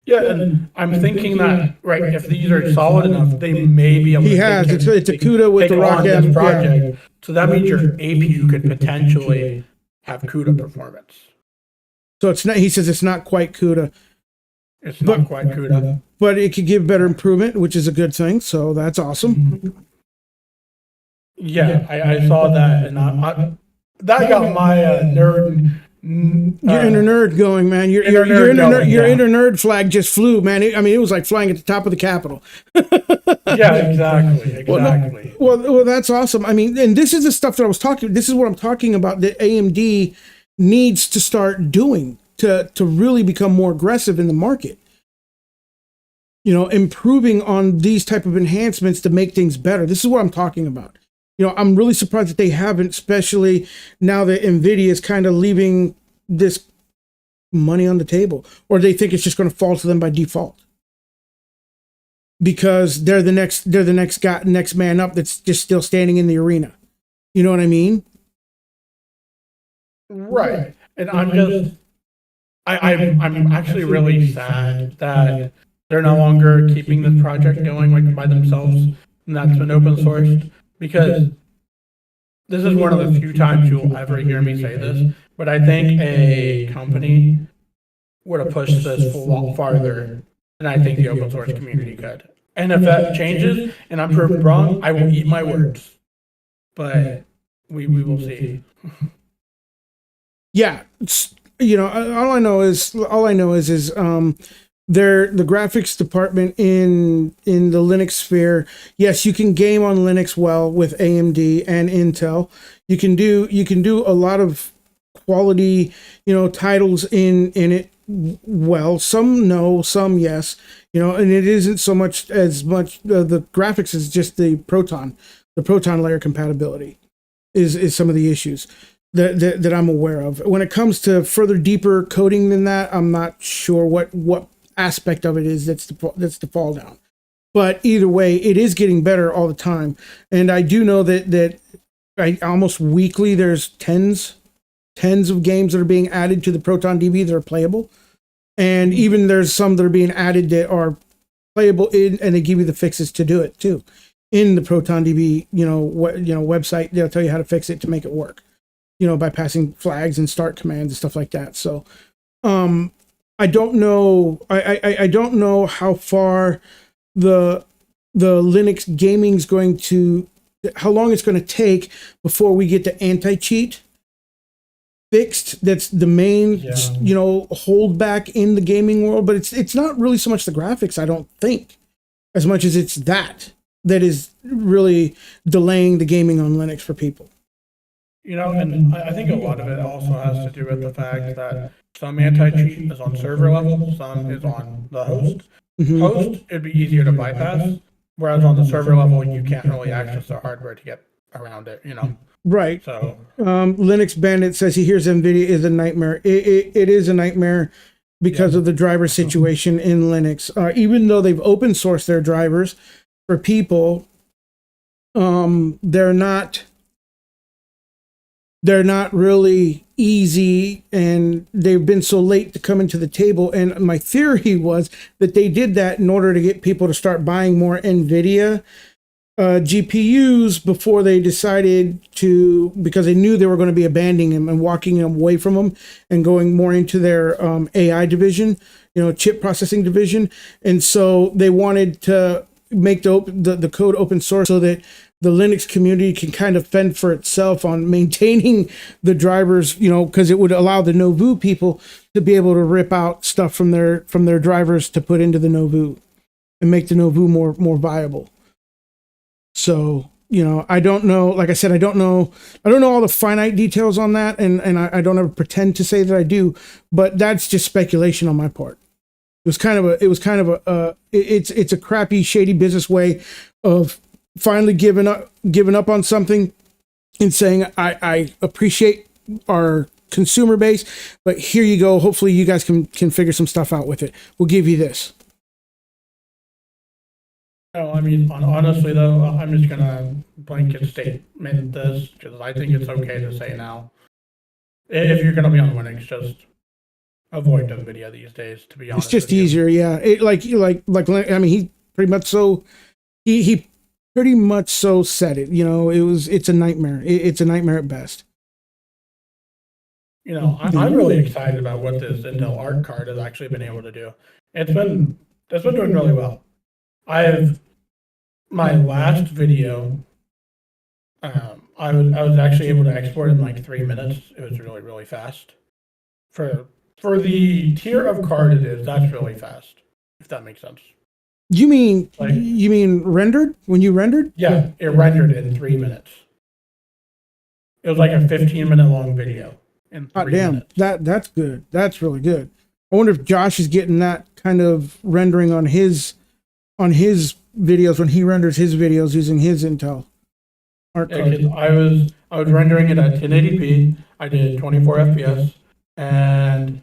Yeah, and I'm thinking that, right, if these are solid enough, they may be able to. It's a CUDA with the ROCm project. Yeah. So that means your APU could potentially have CUDA performance. So it's not, he says it's not quite CUDA. It's not quite CUDA. But it could give better improvement, which is a good thing. So that's awesome. Yeah, I saw that, and that got my nerd. Your inner nerd going, man. Your inner nerd flag just flew, man. It was like flying at the top of the Capitol. Yeah, exactly. Well, that's awesome. I mean, and this is the stuff that I was talking. This is what I'm talking about. That AMD needs to start doing to really become more aggressive in the market. You know, improving on these type of enhancements to make things better. This is what I'm talking about. You know, I'm really surprised that they haven't, especially now that NVIDIA is kind of leaving this money on the table, or they think it's just going to fall to them by default because they're the next man up that's just still standing in the arena. You know what I mean? Right. And I'm actually really sad that they're no longer keeping the project going like by themselves, and that's been open sourced. Because this is one of the few times you'll ever hear me say this, but I think a company would have pushed this farther than I think the open source community could. And if that changes and I'm proved wrong, I will eat my words. But we will see. Yeah, you know, all I know is the graphics department in the Linux sphere. Yes, you can game on Linux well with AMD and Intel. You can do a lot of quality, you know, titles in it well. Some no, some yes. You know, and it isn't so much the graphics is just the Proton layer compatibility is some of the issues that I'm aware of. When it comes to further deeper coding than that, I'm not sure what aspect of it is that's the fall down. But either way, it is getting better all the time. And I do know that almost weekly there's tens of games that are being added to the Proton DB that are playable. And even there's some that are being added that are playable and they give you the fixes to do it too. In the Proton DB, website, they'll tell you how to fix it to make it work. You know, by passing flags and start commands and stuff like that. So I don't know. I don't know how far the Linux gaming's going to, how long it's going to take before we get the anti-cheat fixed. That's the main, holdback in the gaming world. But it's not really so much the graphics, I don't think, as much as it's that is really delaying the gaming on Linux for people. You know, and I think a lot of it also has to do with the fact that some anti-cheat is on server level, some is on the host. Mm-hmm. Host, it'd be easier to bypass, whereas on the server level, you can't really access the hardware to get around it, you know? Right. So, Linux Bandit says he hears NVIDIA is a nightmare. It is a nightmare because of the driver situation in Linux. Even though they've open sourced their drivers for people, they're not really easy, and they've been so late to come into the table. And my theory was that they did that in order to get people to start buying more NVIDIA GPUs before they decided to, because they knew they were going to be abandoning them and walking them away from them and going more into their AI division, chip processing division. And so they wanted to make the code open source so that the Linux community can kind of fend for itself on maintaining the drivers, because it would allow the Novu people to be able to rip out stuff from their drivers to put into the Novu and make the Novu more viable. So, I don't know, like I said, I don't know all the finite details on that. And I don't ever pretend to say that I do, but that's just speculation on my part. It's a crappy, shady business way of finally giving up on something and saying, I appreciate our consumer base, but here you go. Hopefully you guys can figure some stuff out with it. We'll give you this. No, I mean, honestly though, I'm just gonna blanket statement this because I think it's okay to say now. If you're gonna be on Linux, just avoid NVIDIA these days. To be honest, it's just easier. Yeah, I mean, he pretty much so he pretty much so said it. It's a nightmare. It's a nightmare at best. I'm really excited about what this Intel Arc card has actually been able to do. It's been doing really well. My last video, I was actually able to export in like 3 minutes. It was really, really fast. For the tier of card it is, that's really fast, if that makes sense. You mean rendered? When you rendered? Yeah, it rendered in 3 minutes. It was like a 15-minute long video in 3 minutes. That's good. That's really good. I wonder if Josh is getting that kind of rendering on his videos when he renders his videos using his Intel Arc card. I was rendering it at 1080p. I did 24 FPS, and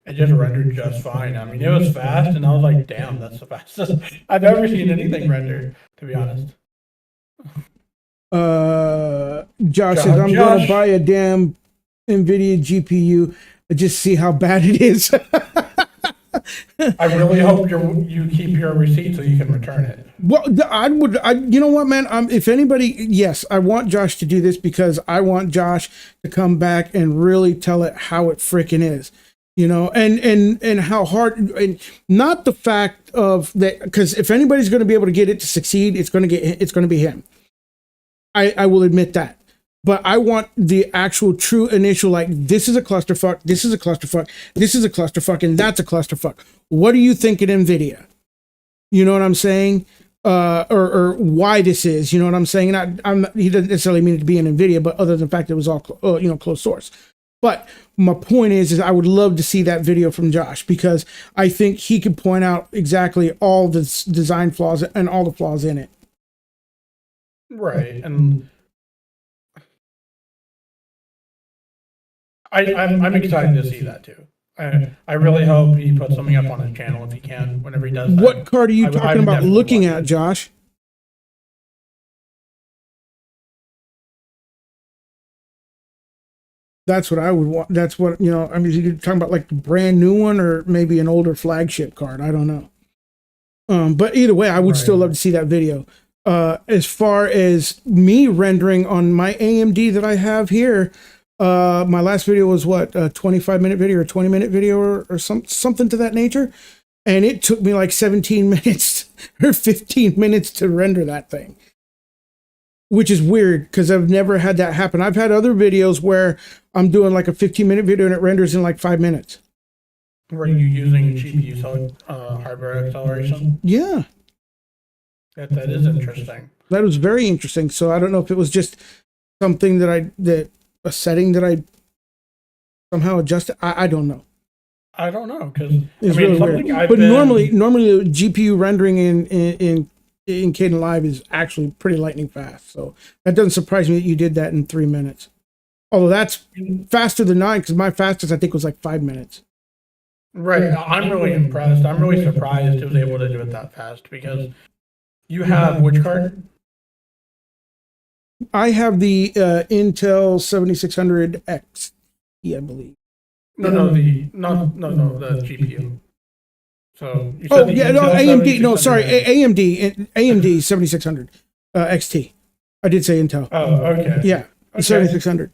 it just rendered just fine. I mean, it was fast, and I was like, "Damn, that's the fastest I've ever seen anything render." To be honest. Josh says, "I'm going to buy a damn NVIDIA GPU. Just see how bad it is." I really hope you keep your receipt so you can return it. Well, you know what, man? If anybody, yes, I want Josh to do this because I want Josh to come back and really tell it how it freaking is, and how hard, and not the fact of that, because if anybody's going to be able to get it to succeed, it's going to be him. I will admit that. But I want the actual true initial, like, this is a clusterfuck, this is a clusterfuck, this is a clusterfuck, and that's a clusterfuck. What do you think at NVIDIA? You know what I'm saying? Or why this is, you know what I'm saying? And he doesn't necessarily mean it to be in NVIDIA, but other than the fact that it was all, closed source. But my point is I would love to see that video from Josh because I think he could point out exactly all the design flaws and all the flaws in it. Right. And I'm excited to see that too. I really hope he puts something up on his channel if he can, whenever he does that. What card are you talking about looking at, Josh? That's what I would want. That's what, I mean, you're talking about like the brand new one or maybe an older flagship card. I don't know. But either way, I would still love to see that video. As far as me rendering on my AMD that I have here, my last video was what, a 25-minute video or 20-minute video or something to that nature. And it took me like 17 minutes or 15 minutes to render that thing, which is weird because I've never had that happen. I've had other videos where I'm doing like a 15-minute video and it renders in like 5 minutes. Were you using GPU hardware acceleration? Yeah. That is interesting. That was very interesting. So I don't know if it was just something a setting that I somehow adjusted. I don't know. I don't know because it's really weird. But normally the GPU rendering in Kdenlive is actually pretty lightning fast. So that doesn't surprise me that you did that in 3 minutes. Although that's faster than mine because my fastest I think was like 5 minutes. Right. I'm really impressed. I'm really surprised it was able to do it that fast because you have which card? I have the Intel 7600X, I believe. No, the GPU. So you said Oh the yeah, no, Intel AMD. No, sorry, 7600. AMD 7600 XT. I did say Intel. Oh, okay. Yeah, Okay. 7600.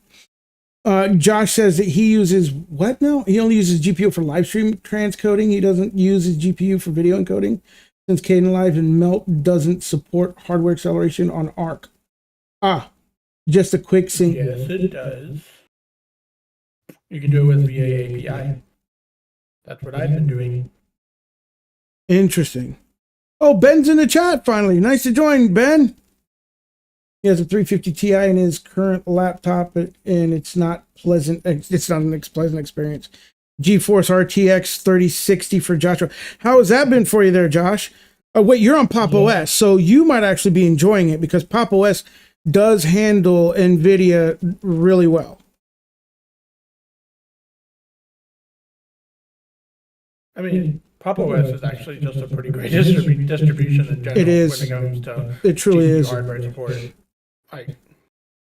Josh says that he uses what now? He only uses GPU for live stream transcoding. He doesn't use his GPU for video encoding, since Kdenlive and Melt doesn't support hardware acceleration on ARC. Just a quick sync. Yes, it does. You can do it with VA API. That's what I've been doing. Interesting. Oh, Ben's in the chat finally. Nice to join, Ben. He has a 350 Ti in his current laptop, and it's not pleasant. It's not an pleasant experience. GeForce RTX 3060 for Joshua. How has that been for you there, Josh? Wait, you're on Pop OS, so you might actually be enjoying it because Pop OS does handle NVIDIA really well. I mean, Pop OS is actually just a pretty great distribution in general. It is. When it comes to It truly GPU is. hardware support.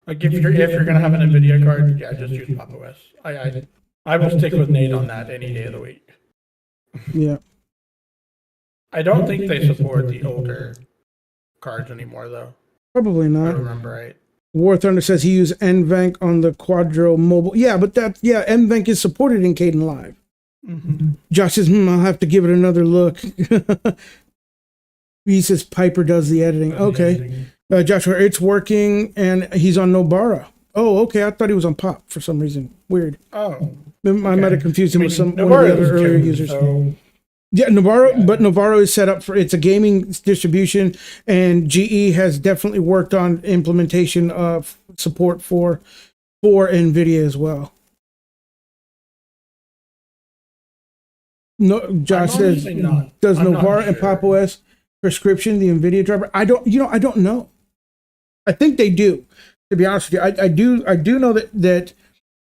Like if you're gonna have an NVIDIA card, yeah, just use Pop OS. I will stick with Nate on that any day of the week. Yeah. I don't think they support the older cards anymore, though. Probably If I not. remember right. War Thunder says he used NVENC on the Quadro mobile. Yeah, but NVENC is supported in Kdenlive. Mm-hmm. Josh says, I'll have to give it another look. He says Piper does the editing. Okay. Joshua, it's working, and he's on Nobara. Oh, okay. I thought he was on Pop for some reason. Weird. Oh. I might have confused him with one of the Navarro other is earlier tuned, users. so Yeah, Navarro, Yeah. but Navarro is set up for, it's a gaming distribution, and GE has definitely worked on implementation of support for NVIDIA as well. No, Josh I'm says, honestly not. does I'm not Navarro and sure. Pop OS prescription the NVIDIA driver? I don't know. I think they do, to be honest with you. I do know that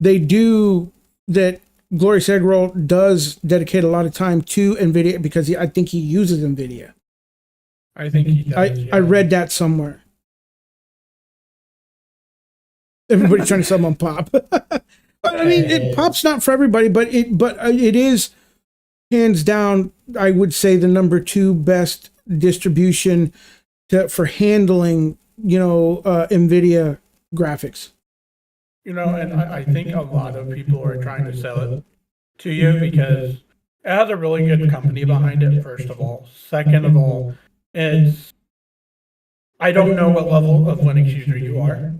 they do, that Glorious Eggroll does dedicate a lot of time to NVIDIA because I think he uses NVIDIA. I think he does. I read that somewhere. Everybody's trying to sell him on Pop. I mean, Pop's not for everybody, but it is hands down, I would say, the number 2 best distribution for handling, NVIDIA graphics. And I think a lot of people are trying to sell it to you because it has a really good company behind it, first of all. Second of all, I don't know what level of Linux user you are,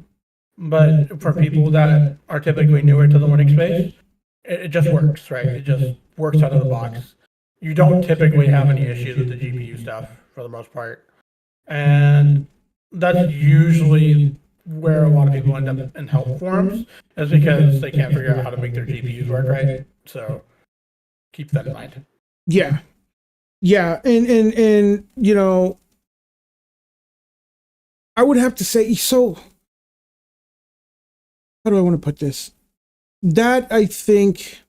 but for people that are typically newer to the Linux space, it just works, right? It just works out of the box. You don't typically have any issues with the GPU stuff for the most part. And that's usually where a lot of people end up in help forums, is because they can't figure out how to make their GPUs work right. So keep that in mind. Yeah. Yeah. And I would have to say, so how do I want to put this? That I think,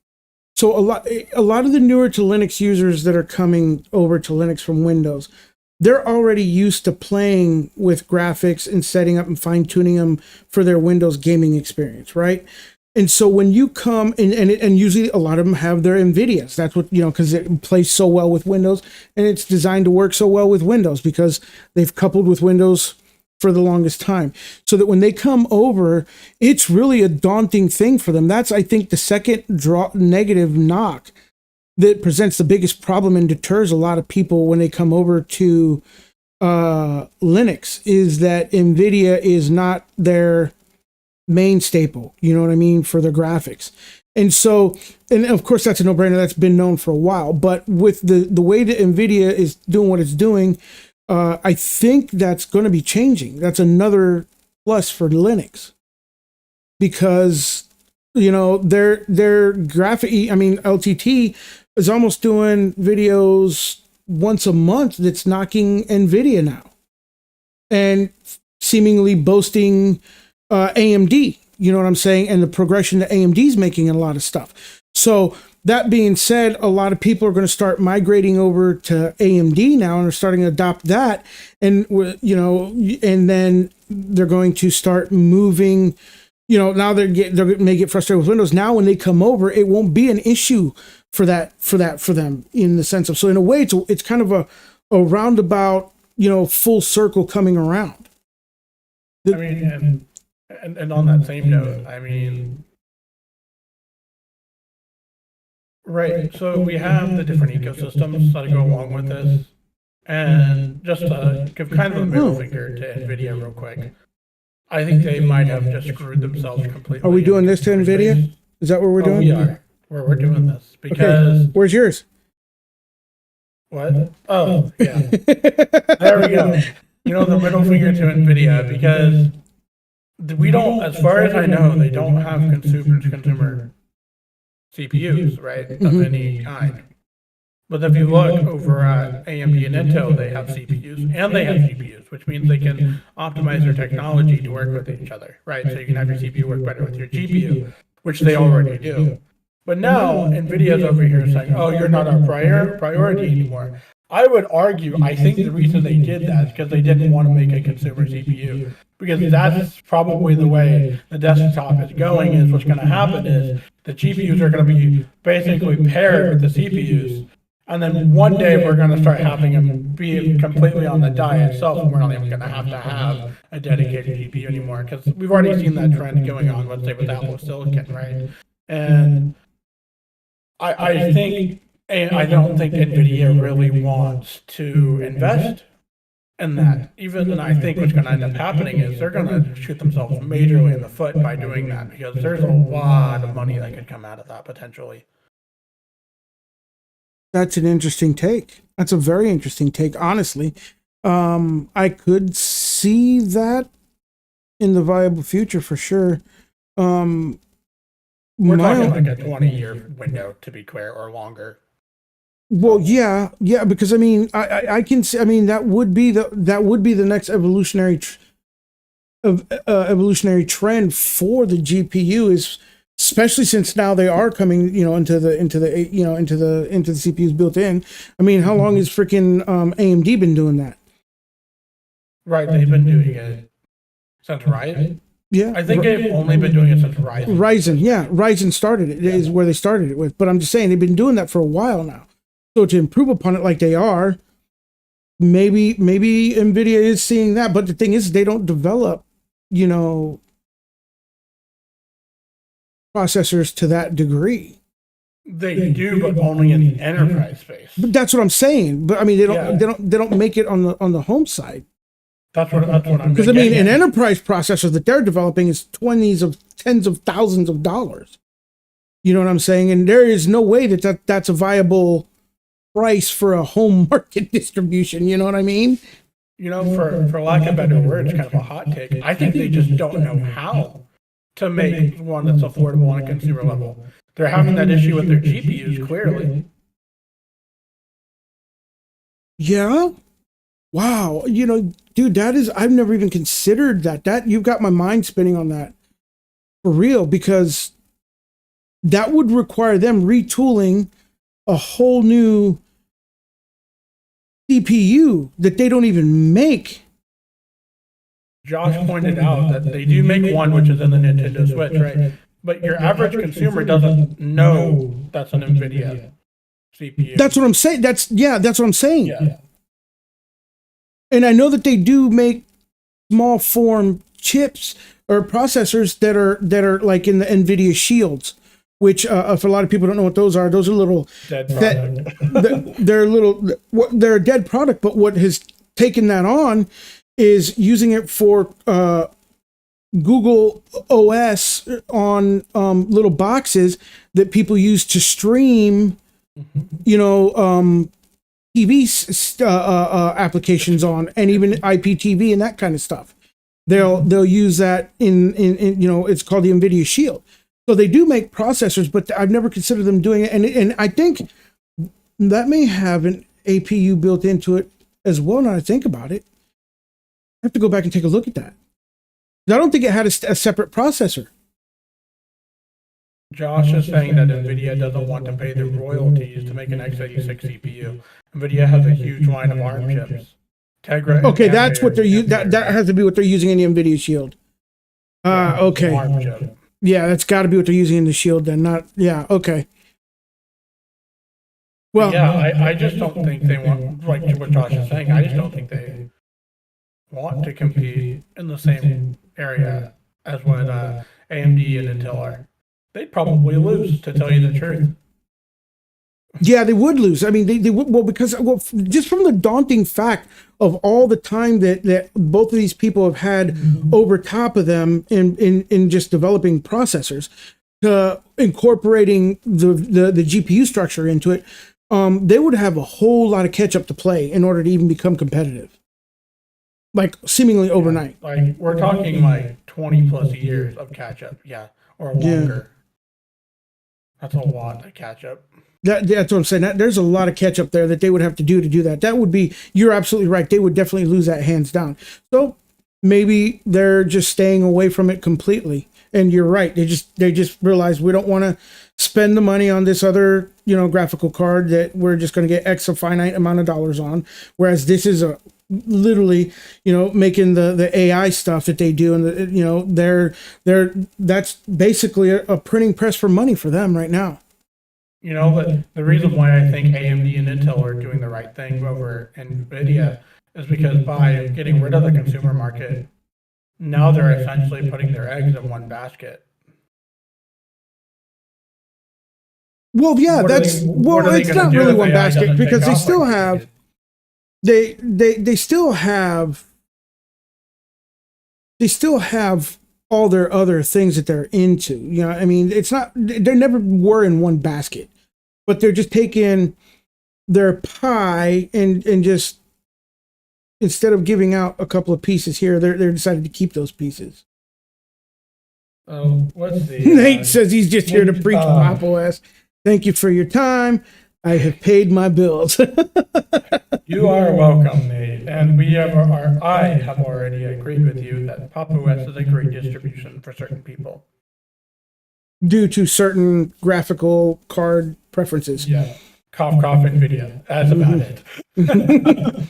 so a lot of the newer to Linux users that are coming over to Linux from Windows, they're already used to playing with graphics and setting up and fine tuning them for their Windows gaming experience, right? And so when you come and usually a lot of them have their NVIDIAs. That's what, because it plays so well with Windows, and it's designed to work so well with Windows because they've coupled with Windows for the longest time, so that when they come over, it's really a daunting thing for them. That's, I think, the second negative knock that presents the biggest problem and deters a lot of people when they come over to Linux, is that NVIDIA is not their main staple, you know what I mean, for their graphics. And so, and of course that's a no-brainer, that's been known for a while, but with the way that NVIDIA is doing what it's doing, I think that's going to be changing. That's another plus for Linux, because their graphic, LTT is almost doing videos once a month that's knocking NVIDIA now, and seemingly boasting AMD. You know what I'm saying? And the progression that AMD is making in a lot of stuff. So that being said, a lot of people are going to start migrating over to AMD now and are starting to adopt that. And, and then they're going to start moving, now they may get frustrated with Windows. Now, when they come over, it won't be an issue for them in the sense of, so in a way it's kind of a roundabout, full circle coming around. I mean, and on that same note, I mean, right, so we have the different ecosystems that go along with this, and just to give kind of a middle finger to NVIDIA real quick, I think they might have just screwed themselves completely. Are we doing this to NVIDIA? Is that what we're doing? We are. We're doing this because... Okay. Where's yours? What? Oh, yeah. There we go. The middle finger to NVIDIA, because we don't, as far as I know, they don't have consumer CPUs, right, of any kind. But if you look over at AMD and Intel, they have CPUs and they have GPUs, which means they can optimize their technology to work with each other, right? So you can have your CPU work better with your GPU, which they already do. But now NVIDIA's over here saying, oh, you're not our priority anymore. I would argue, I think the reason they did that is because they didn't want to make a consumer CPU. Because that's probably the way the desktop is going, is what's going to happen is the GPUs are going to be basically paired with the CPUs. And then one day we're going to start having them be completely on the die itself, and we're not even going to have a dedicated GPU anymore. Because we've already seen that trend going on, let's say, with Apple Silicon, right? And I think, and I don't think NVIDIA really wants to invest in that. And I think what's going to end up happening is they're going to shoot themselves majorly in the foot by doing that, because there's a lot of money that could come out of that potentially. That's an interesting take. That's a very interesting take, honestly. I could see that in the viable future for sure. We're talking like a 20-year window, to be clear, or longer. Well, yeah, because I mean, I can see. I mean, that would be the next evolutionary trend for the GPU, is especially since now they are coming, into the CPUs built in. I mean, how long has freaking AMD been doing that? Right, they've been doing it since Ryzen. Yeah, I think they've only been doing it since Ryzen. Ryzen started it. Is where they started it with. But I'm just saying they've been doing that for a while now. So to improve upon it like they are, maybe NVIDIA is seeing that. But the thing is, they don't develop, processors to that degree. They do, but only in the enterprise space. But that's what I'm saying. But I mean, they don't make it on the home side. That's what I'm. Because I mean, an enterprise processor that they're developing is tens of thousands of dollars. You know what I'm saying? And there is no way that's a viable price for a home market distribution. You know what I mean? For lack of better words, kind of a hot take. I think they just don't know how to make one that's affordable on a consumer level. They're having that issue with their GPUs, clearly. Yeah. Wow. Dude, I've never even considered that. You've got my mind spinning on that for real, because that would require them retooling a whole new CPU that they don't even make. Josh pointed out that they do make one, which is in the Nintendo Switch, right? But your average consumer doesn't know that's an NVIDIA CPU. That's what I'm saying. That's what I'm saying. Yeah. And I know that they do make small form chips or processors that are like in the NVIDIA Shields, which if a lot of people don't know what those are little dead product. They're a dead product, but what has taken that on is using it for Google OS on little boxes that people use to stream, TV applications on, and even IPTV and that kind of stuff. They'll use that in it's called the NVIDIA Shield. So they do make processors, but I've never considered them doing it. And I think that may have an APU built into it as well. Now I think about it, I have to go back and take a look at that. I don't think it had a separate processor. Josh is saying that NVIDIA doesn't want to pay the royalties to make an x86 CPU. NVIDIA has a huge line of ARM chips. Tegra. Okay, that's what they're using. That has to be what they're using in the NVIDIA Shield. Okay. ARM chip. Yeah, that's got to be what they're using in the Shield then. Okay. Well, yeah, I just don't think they want, like what Josh is saying, I just don't think they want to compete in the same area as what AMD and Intel are. They'd probably lose, to tell you the truth. yeah, they would lose. I mean, they would, well, because, well, just from the daunting fact of all the time that both of these people have had over top of them in just developing processors, incorporating the GPU structure into it, they would have a whole lot of catch up to play in order to even become competitive. Like seemingly overnight. Like we're talking like 20 plus years of catch up, yeah, or longer. That's a lot to catch up. That's what I'm saying. There's a lot of catch up there that they would have to do that. That would be, you're absolutely right. They would definitely lose that hands down. So maybe they're just staying away from it completely. And you're right. They just realize we don't want to spend the money on this other, graphical card that we're just going to get X a finite amount of dollars on. Whereas this is a literally, making the AI stuff that they do. And that's basically a printing press for money for them right now. But the reason why I think AMD and Intel are doing the right thing over NVIDIA is because by getting rid of the consumer market, now they're essentially putting their eggs in one basket. Well, yeah, it's not really one basket because they still have, they still have all their other things that they're into. I mean, it's not, they never were in one basket, but they're just taking their pie and just, instead of giving out a couple of pieces here, they're decided to keep those pieces. What's the Nate says he's just here to preach Pop OS. Thank you for your time. I have paid my bills. You are welcome, Nate. And I have already agreed with you that Pop OS is a great distribution for certain people. Due to certain graphical card preferences. Yeah. Cough, NVIDIA. That's about it.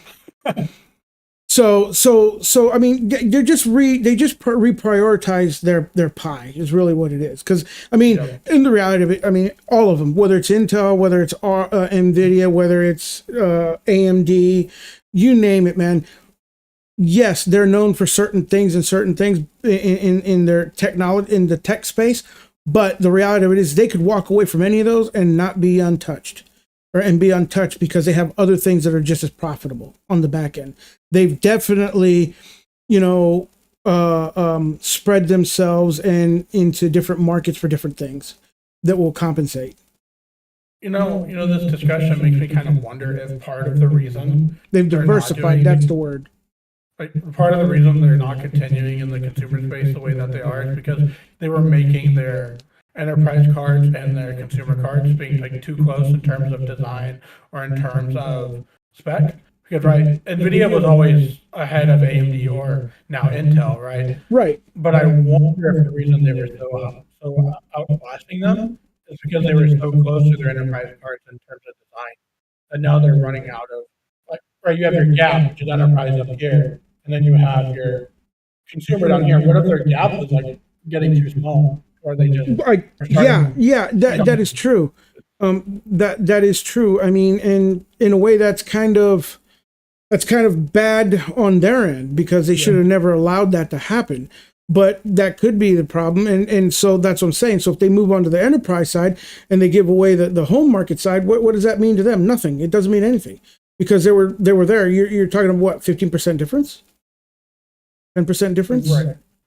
So I mean, they just reprioritize their pie is really what it is. Because I mean, in the reality of it, I mean, all of them, whether it's Intel, whether it's NVIDIA, whether it's AMD, you name it, man. Yes, they're known for certain things in their technology, in the tech space. But the reality of it is, they could walk away from any of those and not be untouched. And be untouched because they have other things that are just as profitable on the back end. They've definitely, spread themselves and into different markets for different things that will compensate. This discussion makes me kind of wonder if part of the reason they've diversified, that's the word. Like part of the reason they're not continuing in the consumer space the way that they are is because they were making their enterprise cards and their consumer cards being like too close in terms of design or in terms of spec. Because NVIDIA was always ahead of AMD or now Intel, right? Right. But I wonder if the reason they were so outlasting them is because they were so close to their enterprise cards in terms of design, and now they're running out of you have your gap, which is enterprise up here, and then you have your consumer down here. What if their gap is getting too small? Or they just that is true. That is true. I mean, and in a way, that's kind of bad on their end because they should have never allowed that to happen. But that could be the problem, and so that's what I'm saying. So if they move on to the enterprise side and they give away the home market side, what does that mean to them? Nothing. It doesn't mean anything because they were there. You're talking about what, 15% difference, 10% difference,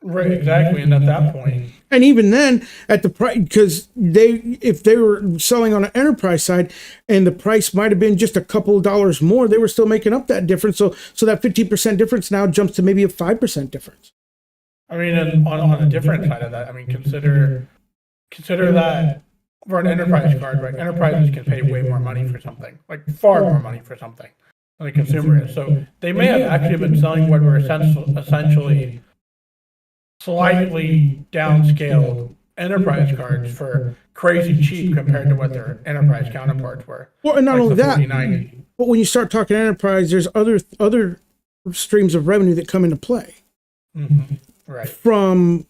right, exactly. And at that point. And even then, at the price, because if they were selling on an enterprise side, and the price might have been just a couple of dollars more, they were still making up that difference. So that 15% difference now jumps to maybe a 5% difference. I mean, and on a different side of that, I mean, consider that for an enterprise card, right? Enterprises can pay way more money for something, like far more money for something than a consumer is. So they may have actually been selling what were essentially slightly downscaled enterprise cards for crazy cheap compared to what their enterprise counterparts were. Well, and not only that, but when you start talking enterprise, there's other streams of revenue that come into play. Mm-hmm. Right. From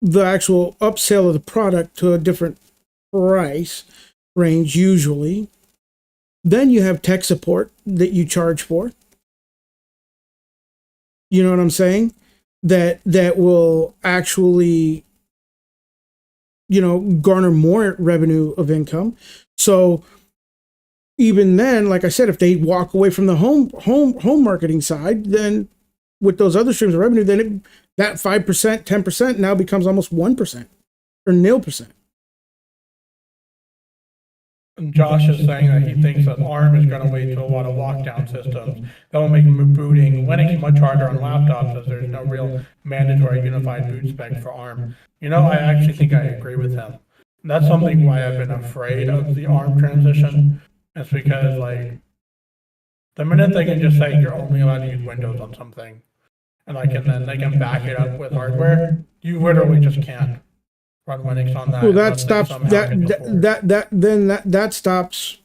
the actual upsell of the product to a different price range, usually. Then you have tech support that you charge for. You know what I'm saying? That will actually, garner more revenue of income. So even then, like I said, if they walk away from the home marketing side, then with those other streams of revenue, then that 5%, 10% now becomes almost 1% or 0%. Josh is saying that he thinks that ARM is going to lead to a lot of lockdown systems that will make booting Linux much harder on laptops, as there's no real mandatory unified boot spec for ARM. I actually think I agree with him. That's something why I've been afraid of the ARM transition. It's because, like, the minute they can just say you're only allowed to use Windows on something, and then they can back it up with hardware, you literally just can't run Linux on that. Well, that stops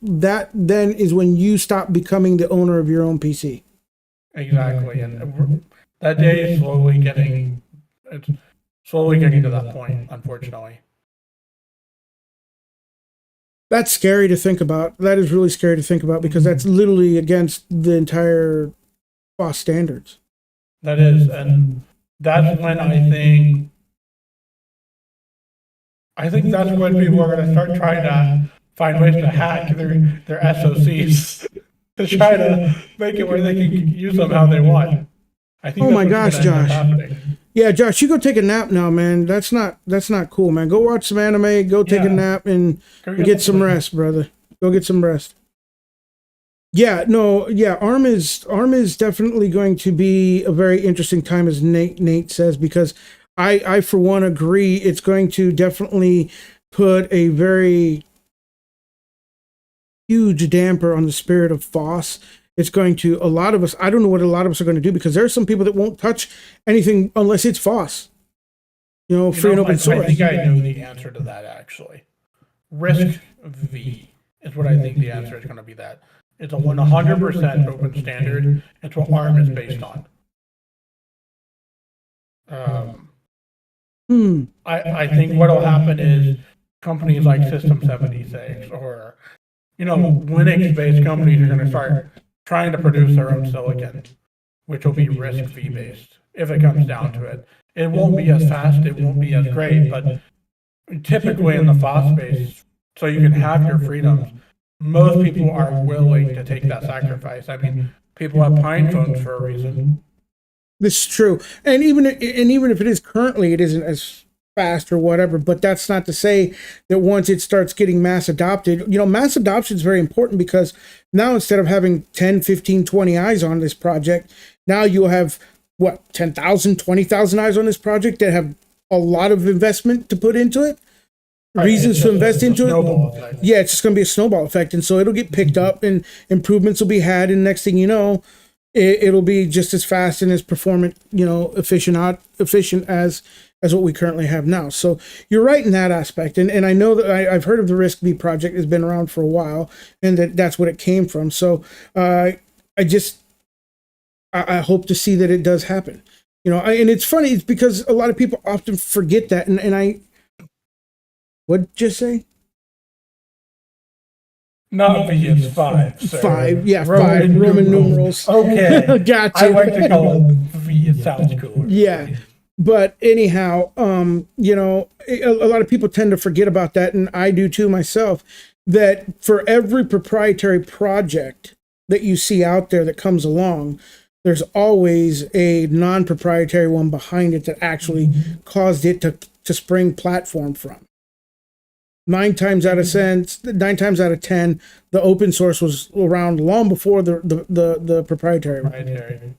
that then is when you stop becoming the owner of your own PC. Exactly, and that day is slowly getting to that point, unfortunately. That's scary to think about. That is really scary to think about, because that's literally against the entire FOSS standards. That is, and that's when I think that's when people are going to start trying to find ways to hack their SoCs to try to make it where they can use them how they want. I think. Oh my gosh, Josh! Yeah, Josh, you go take a nap now, man. That's not cool, man. Go watch some anime. Go take a nap and get some rest, brother. Go get some rest. Yeah, no, yeah. ARM is definitely going to be a very interesting time, as Nate says, because I for one agree it's going to definitely put a very huge damper on the spirit of FOSS. It's going to, a lot of us, I don't know what a lot of us are going to do, because there are some people that won't touch anything unless it's FOSS. Free and open source. I think I know the answer to that, actually. RISC-V is what I think the answer is going to be. That it's a 100% open standard. It's what ARM is based on. I think what will happen is companies like System 76 or Linux-based companies are going to start trying to produce their own silicon, which will be RISC-V based if it comes down to it. It won't be as fast, it won't be as great, but typically in the FOSS space, so you can have your freedoms, most people are willing to take that sacrifice. I mean, people have Pine phones for a reason. This is true, and even if it is currently, it isn't as fast or whatever, but that's not to say that once it starts getting mass adopted, mass adoption is very important, because now instead of having 10, 15, 20 eyes on this project, now you'll have 10,000, 20,000 eyes on this project that have a lot of investment to put into it, reasons to invest into it. Yeah, it's just going to be a snowball effect, and so it'll get picked up and improvements will be had, and next thing you know, it'll be just as fast and as performant, efficient as what we currently have now. So you're right in that aspect. And I know that I've heard of the RISC-V project. Has been around for a while, and that's what it came from. So I hope to see that it does happen. And it's funny, it's because a lot of people often forget that. And what'd you say? Not V, it's 5. Sir. 5, yeah, Roman numerals. Okay. Gotcha. I like to call it V, it sounds cool. Yeah. But anyhow, a lot of people tend to forget about that, and I do too myself, that for every proprietary project that you see out there that comes along, there's always a non-proprietary one behind it that actually caused it to spring platform from. 9 times out of 10, the open source was around long before the proprietary one.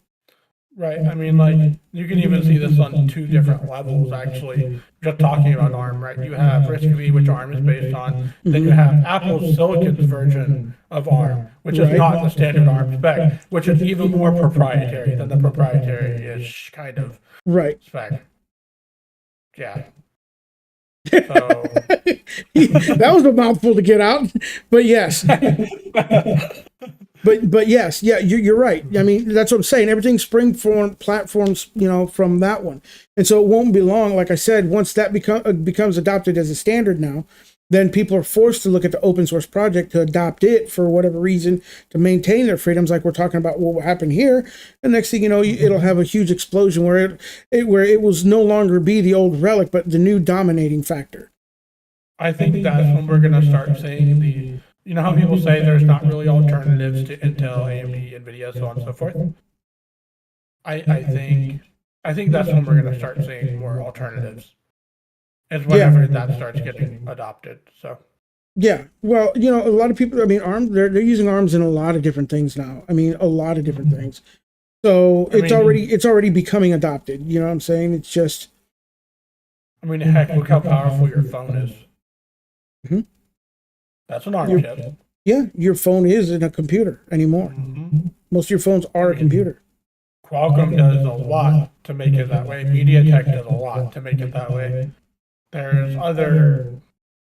Right. I mean, like, you can even see this on 2 different levels, actually, just talking about ARM, right? You have RISC-V, which ARM is based on. Then you have Apple's Silicon's version of ARM, which is not the standard ARM spec, which is even more proprietary than the proprietary-ish kind of spec. Yeah. So. That was a mouthful to get out, but yes. But yes, yeah, you're right. I mean, that's what I'm saying. Everything spring form platforms, from that one. And so it won't be long, like I said, once that becomes adopted as a standard now, then people are forced to look at the open source project to adopt it for whatever reason to maintain their freedoms, like we're talking about what will happen here. And next thing you know, it'll have a huge explosion where it will no longer be the old relic, but the new dominating factor. I think that's when we're going to start seeing the, you know how people say there's not really alternatives to Intel, AMD, NVIDIA, so on and so forth? I think that's when we're going to start seeing more alternatives. Is whenever that starts getting adopted. So yeah, well, you know, a lot of people. I mean, ARM. They're using ARMs in a lot of different things now. I mean, a lot of different things. So it's already becoming adopted. You know what I'm saying? It's just. I mean, heck, look how powerful your phone is. Mm-hmm. That's an ARM chip. Yeah, your phone isn't a computer anymore. Mm-hmm. Most of your phones are a computer. Qualcomm does a lot to make it that way. MediaTek does a lot to make it that way. There's other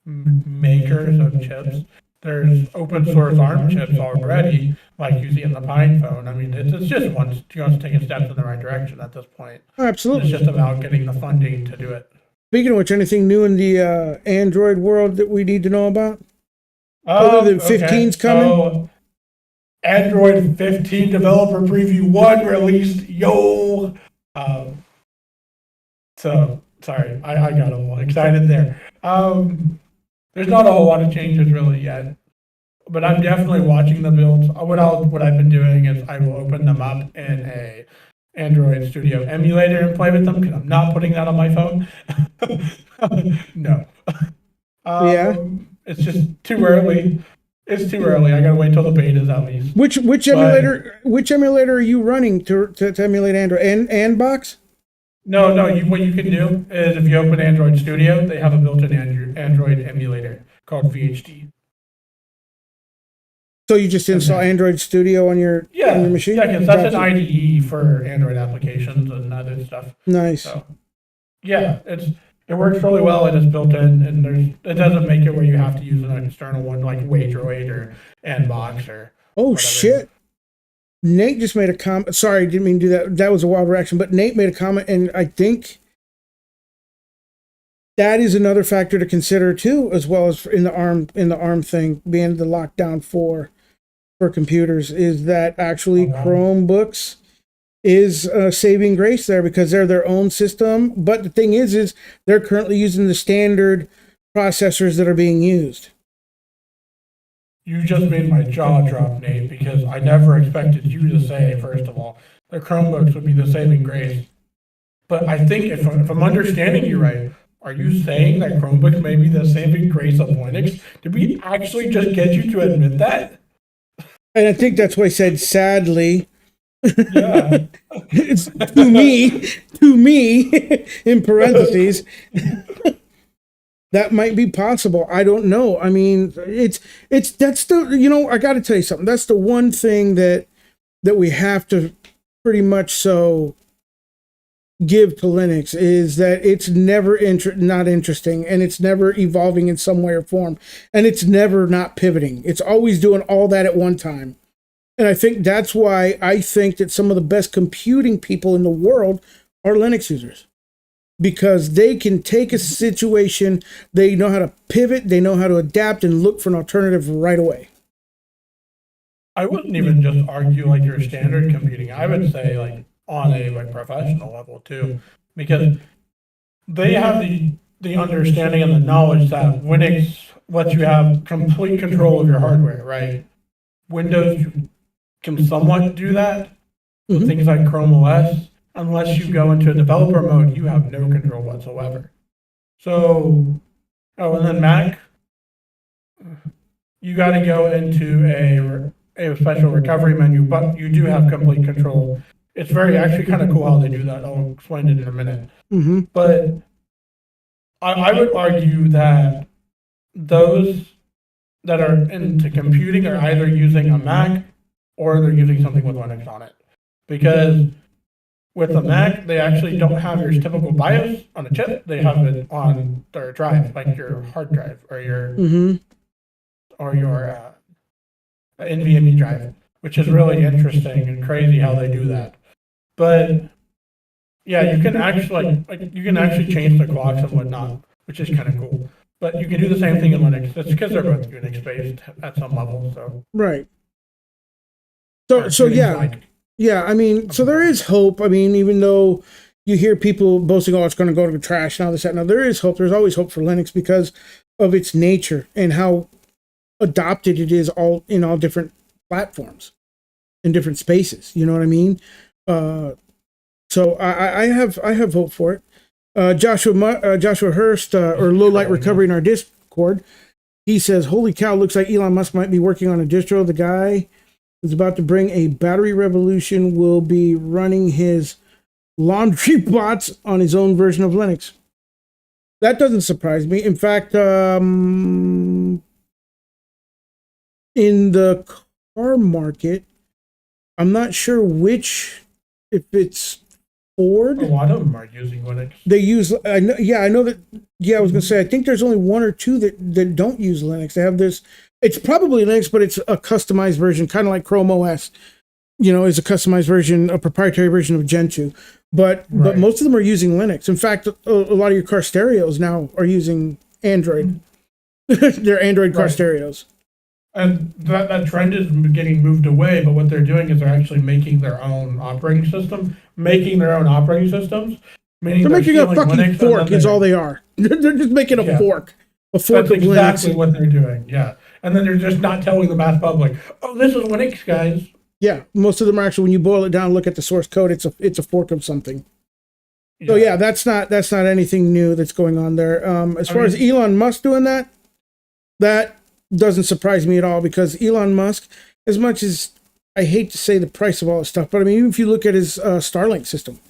makers of chips. There's open source ARM chips already, like you see in the Pine phone. I mean, it's just taking steps in the right direction at this point. Absolutely. It's just about getting the funding to do it. Speaking of which, anything new in the Android world that we need to know about? Other than 15's coming? So Android 15 Developer Preview 1 released, yo! Sorry, I got a little excited there. There's not a whole lot of changes really yet, but I'm definitely watching the builds. What I've been doing is I will open them up in a Android Studio emulator and play with them because I'm not putting that on my phone. No. Yeah. It's just too early. It's too early. I gotta wait till the beta's at least. Which emulator are you running to emulate Android? And box? No. What you can do is if you open Android Studio, they have a built-in Android emulator called VHD. So you just install Android Studio on your machine? Yeah, because that's an IDE for Android applications and other stuff. Nice. So, yeah, it works really well. It is built in, and it doesn't make it where you have to use an external one like Waydroid or Nbox or. Oh whatever. Shit! Nate just made a comment. Sorry, didn't mean to do that. That was a wild reaction. But Nate made a comment, and I think that is another factor to consider too, as well as in the ARM thing being the lockdown for computers, is that actually Chromebooks is a saving grace there because they're their own system. But the thing is they're currently using the standard processors that are being used. You just made my jaw drop, Nate, because I never expected you to say, first of all, that Chromebooks would be the saving grace. But I think if I'm understanding you right, are you saying that Chromebooks may be the saving grace of Linux? Did we actually just get you to admit that? And I think that's why I said sadly. Yeah. It's to me, in parentheses. That might be possible. I don't know. I mean, that's the, you know, I got to tell you something. That's the one thing that we have to pretty much so give to Linux is that it's never not interesting, and it's never evolving in some way or form, and it's never not pivoting. It's always doing all that at one time. And I think that's why I think that some of the best computing people in the world are Linux users. Because they can take a situation, they know how to pivot, they know how to adapt and look for an alternative right away. I wouldn't even just argue like your standard computing. I would say like on a like professional level too, because they have the understanding and the knowledge that Linux lets you have complete control of your hardware, right? Windows, you can somewhat do that with things like Chrome OS. Unless you go into a developer mode, you have no control whatsoever. So, and then Mac, you got to go into a special recovery menu, but you do have complete control. It's actually kind of cool how they do that. I'll explain it in a minute. Mm-hmm. But I would argue that those that are into computing are either using a Mac or they're using something with Linux on it. Because with a Mac, they actually don't have your typical BIOS on a chip. They have it on their drive, like your hard drive or your NVMe drive, which is really interesting and crazy how they do that. But yeah, you can actually change the clocks and whatnot, which is kind of cool. But you can do the same thing in Linux. It's because they're both Unix-based at some level, so. Right. Or So yeah. Unix-like. Yeah, I mean, so there is hope. I mean, even though you hear people boasting, oh, it's going to go to the trash now, this, that. Now, there is hope. There's always hope for Linux because of its nature and how adopted it is all in all different platforms, in different spaces. You know what I mean? So I have hope for it. Joshua Hurst, or Low Light Recovery in our Discord, he says, holy cow, looks like Elon Musk might be working on a distro. The guy is about to bring a battery revolution, will be running his laundry bots on his own version of Linux. That doesn't surprise me. In fact, in the car market, I'm not sure if it's Ford. A lot of them are using Linux. They use, I know that, I was going to say, I think there's only one or two that don't use Linux. They have this, it's probably Linux, but it's a customized version, kind of like Chrome OS, is a customized version, a proprietary version of Gentoo. But most of them are using Linux. In fact, a lot of your car stereos now are using Android. They're Android car stereos. And that trend is getting moved away, but what they're doing is they're actually making their own operating system, meaning they're making a fucking Linux, fork is all they are. They're just making a fork. A fork That's of exactly Linux. what they're doing, yeah. And then they're just not telling the mass public, oh, this is Linux, guys. Yeah, most of them are actually, when you boil it down and look at the source code, it's a fork of something. Yeah. So yeah, that's not anything new that's going on there. As far as Elon Musk doing that doesn't surprise me at all, because Elon Musk, as much as I hate to say the price of all this stuff, but I mean, even if you look at his Starlink system,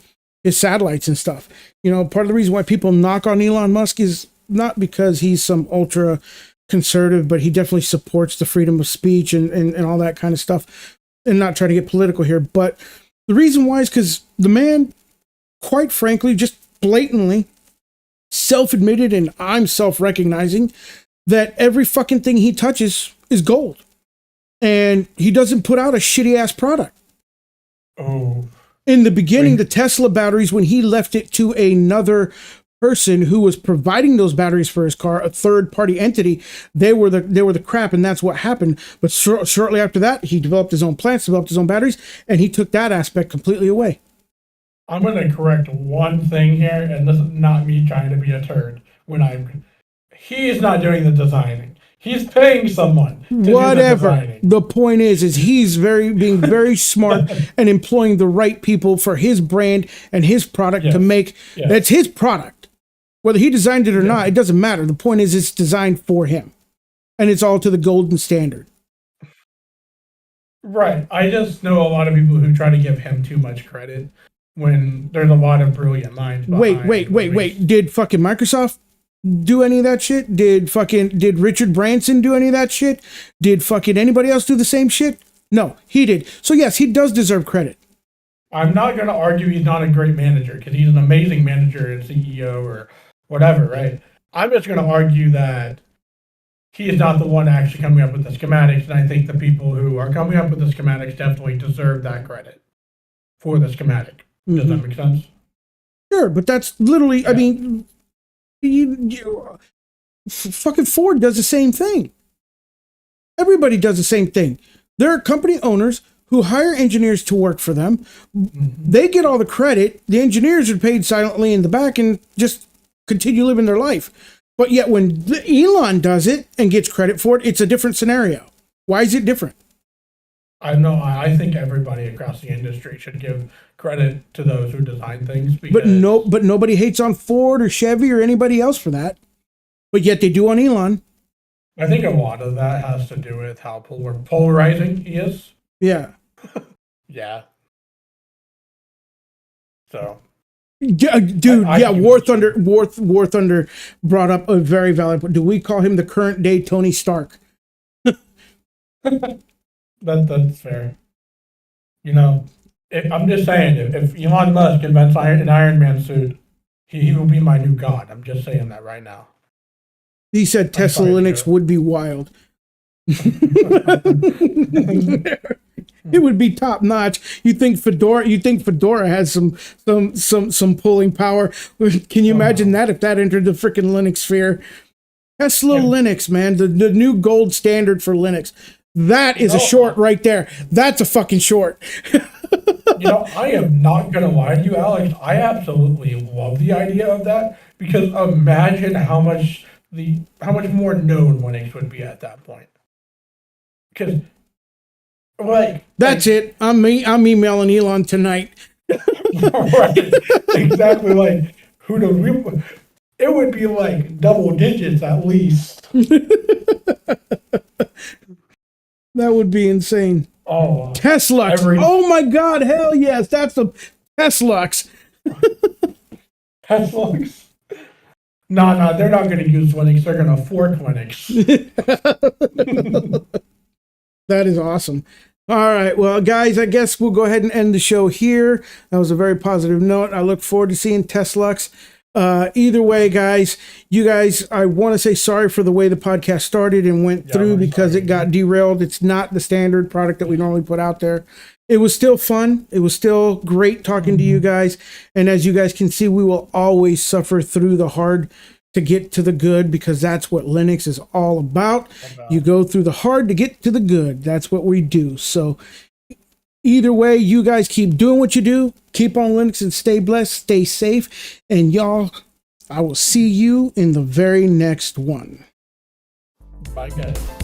his satellites and stuff, part of the reason why people knock on Elon Musk is not because he's some ultra conservative, but he definitely supports the freedom of speech and all that kind of stuff, and not try to get political here. But the reason why is because the man, quite frankly, just blatantly self-admitted, and I'm self-recognizing, that every fucking thing he touches is gold. And he doesn't put out a shitty ass product. Oh. In the beginning, the Tesla batteries, when he left it to another person who was providing those batteries for his car, a third party entity, they were the crap, and that's what happened. But shortly after that, he developed his own plants, developed his own batteries, and he took that aspect completely away. I'm going to correct one thing here, and this is not me trying to be a turd. He's not doing the designing. He's paying someone to Whatever. do the designing. The point is he's being very smart and employing the right people for his brand and his product to make. Yes. That's his product. Whether he designed it or not, it doesn't matter. The point is it's designed for him, and it's all to the golden standard. Right. I just know a lot of people who try to give him too much credit when there's a lot of brilliant minds behind. Wait. Did fucking Microsoft do any of that shit? Did Richard Branson do any of that shit? Did fucking anybody else do the same shit? No, he did. So yes, he does deserve credit. I'm not going to argue he's not a great manager, because he's an amazing manager and CEO or whatever, right? I'm just going to argue that he is not the one actually coming up with the schematics, and I think the people who are coming up with the schematics definitely deserve that credit for the schematic. Does that make sense? Sure, but that's literally, I mean, fucking Ford does the same thing. Everybody does the same thing. There are company owners who hire engineers to work for them. They get all the credit. The engineers are paid silently in the back and just continue living their life. But yet when Elon does it and gets credit for it, it's a different scenario. Why is it different? I know. I think everybody across the industry should give credit to those who design things. But nobody hates on Ford or Chevy or anybody else for that. But yet they do on Elon. I think a lot of that has to do with how polarizing he is. Yeah. Yeah. So. Dude, War Thunder brought up a very valid point. Do we call him the current day Tony Stark? That's fair. I'm just saying, if Elon Musk invents an Iron Man suit, he will be my new god. I'm just saying that right now. He said Tesla Linux would be wild. It would be top notch. You think Fedora has some pulling power? Can you imagine that if that entered the freaking Linux sphere? Tesla Yeah. Linux, man, the new gold standard for Linux. That is a short right there. That's a fucking short. I am not gonna lie to you, Alex. I absolutely love the idea of that because imagine how much more known Linux would be at that point. Because That's it. I'm emailing Elon tonight. right, exactly. Like who knows? It would be like double digits at least. That would be insane. Oh, Teslux. Oh my God. Hell yes. That's the Teslux. Teslux. No, they're not going to use Linux. They're going to fork Linux. That is awesome. All right. Well, guys, I guess we'll go ahead and end the show here. That was a very positive note. I look forward to seeing Teslux. Either way, guys, I want to say sorry for the way the podcast started and went through because it got derailed. It's not the standard product that we normally put out there. It was still fun. It was still great talking to you guys. And as you guys can see, we will always suffer through the hard to get to the good because that's what Linux is all about. You go through the hard to get to the good. That's what we do. So either way, you guys keep doing what you do. Keep on Linux and stay blessed, stay safe. And y'all, I will see you in the very next one. Bye, guys.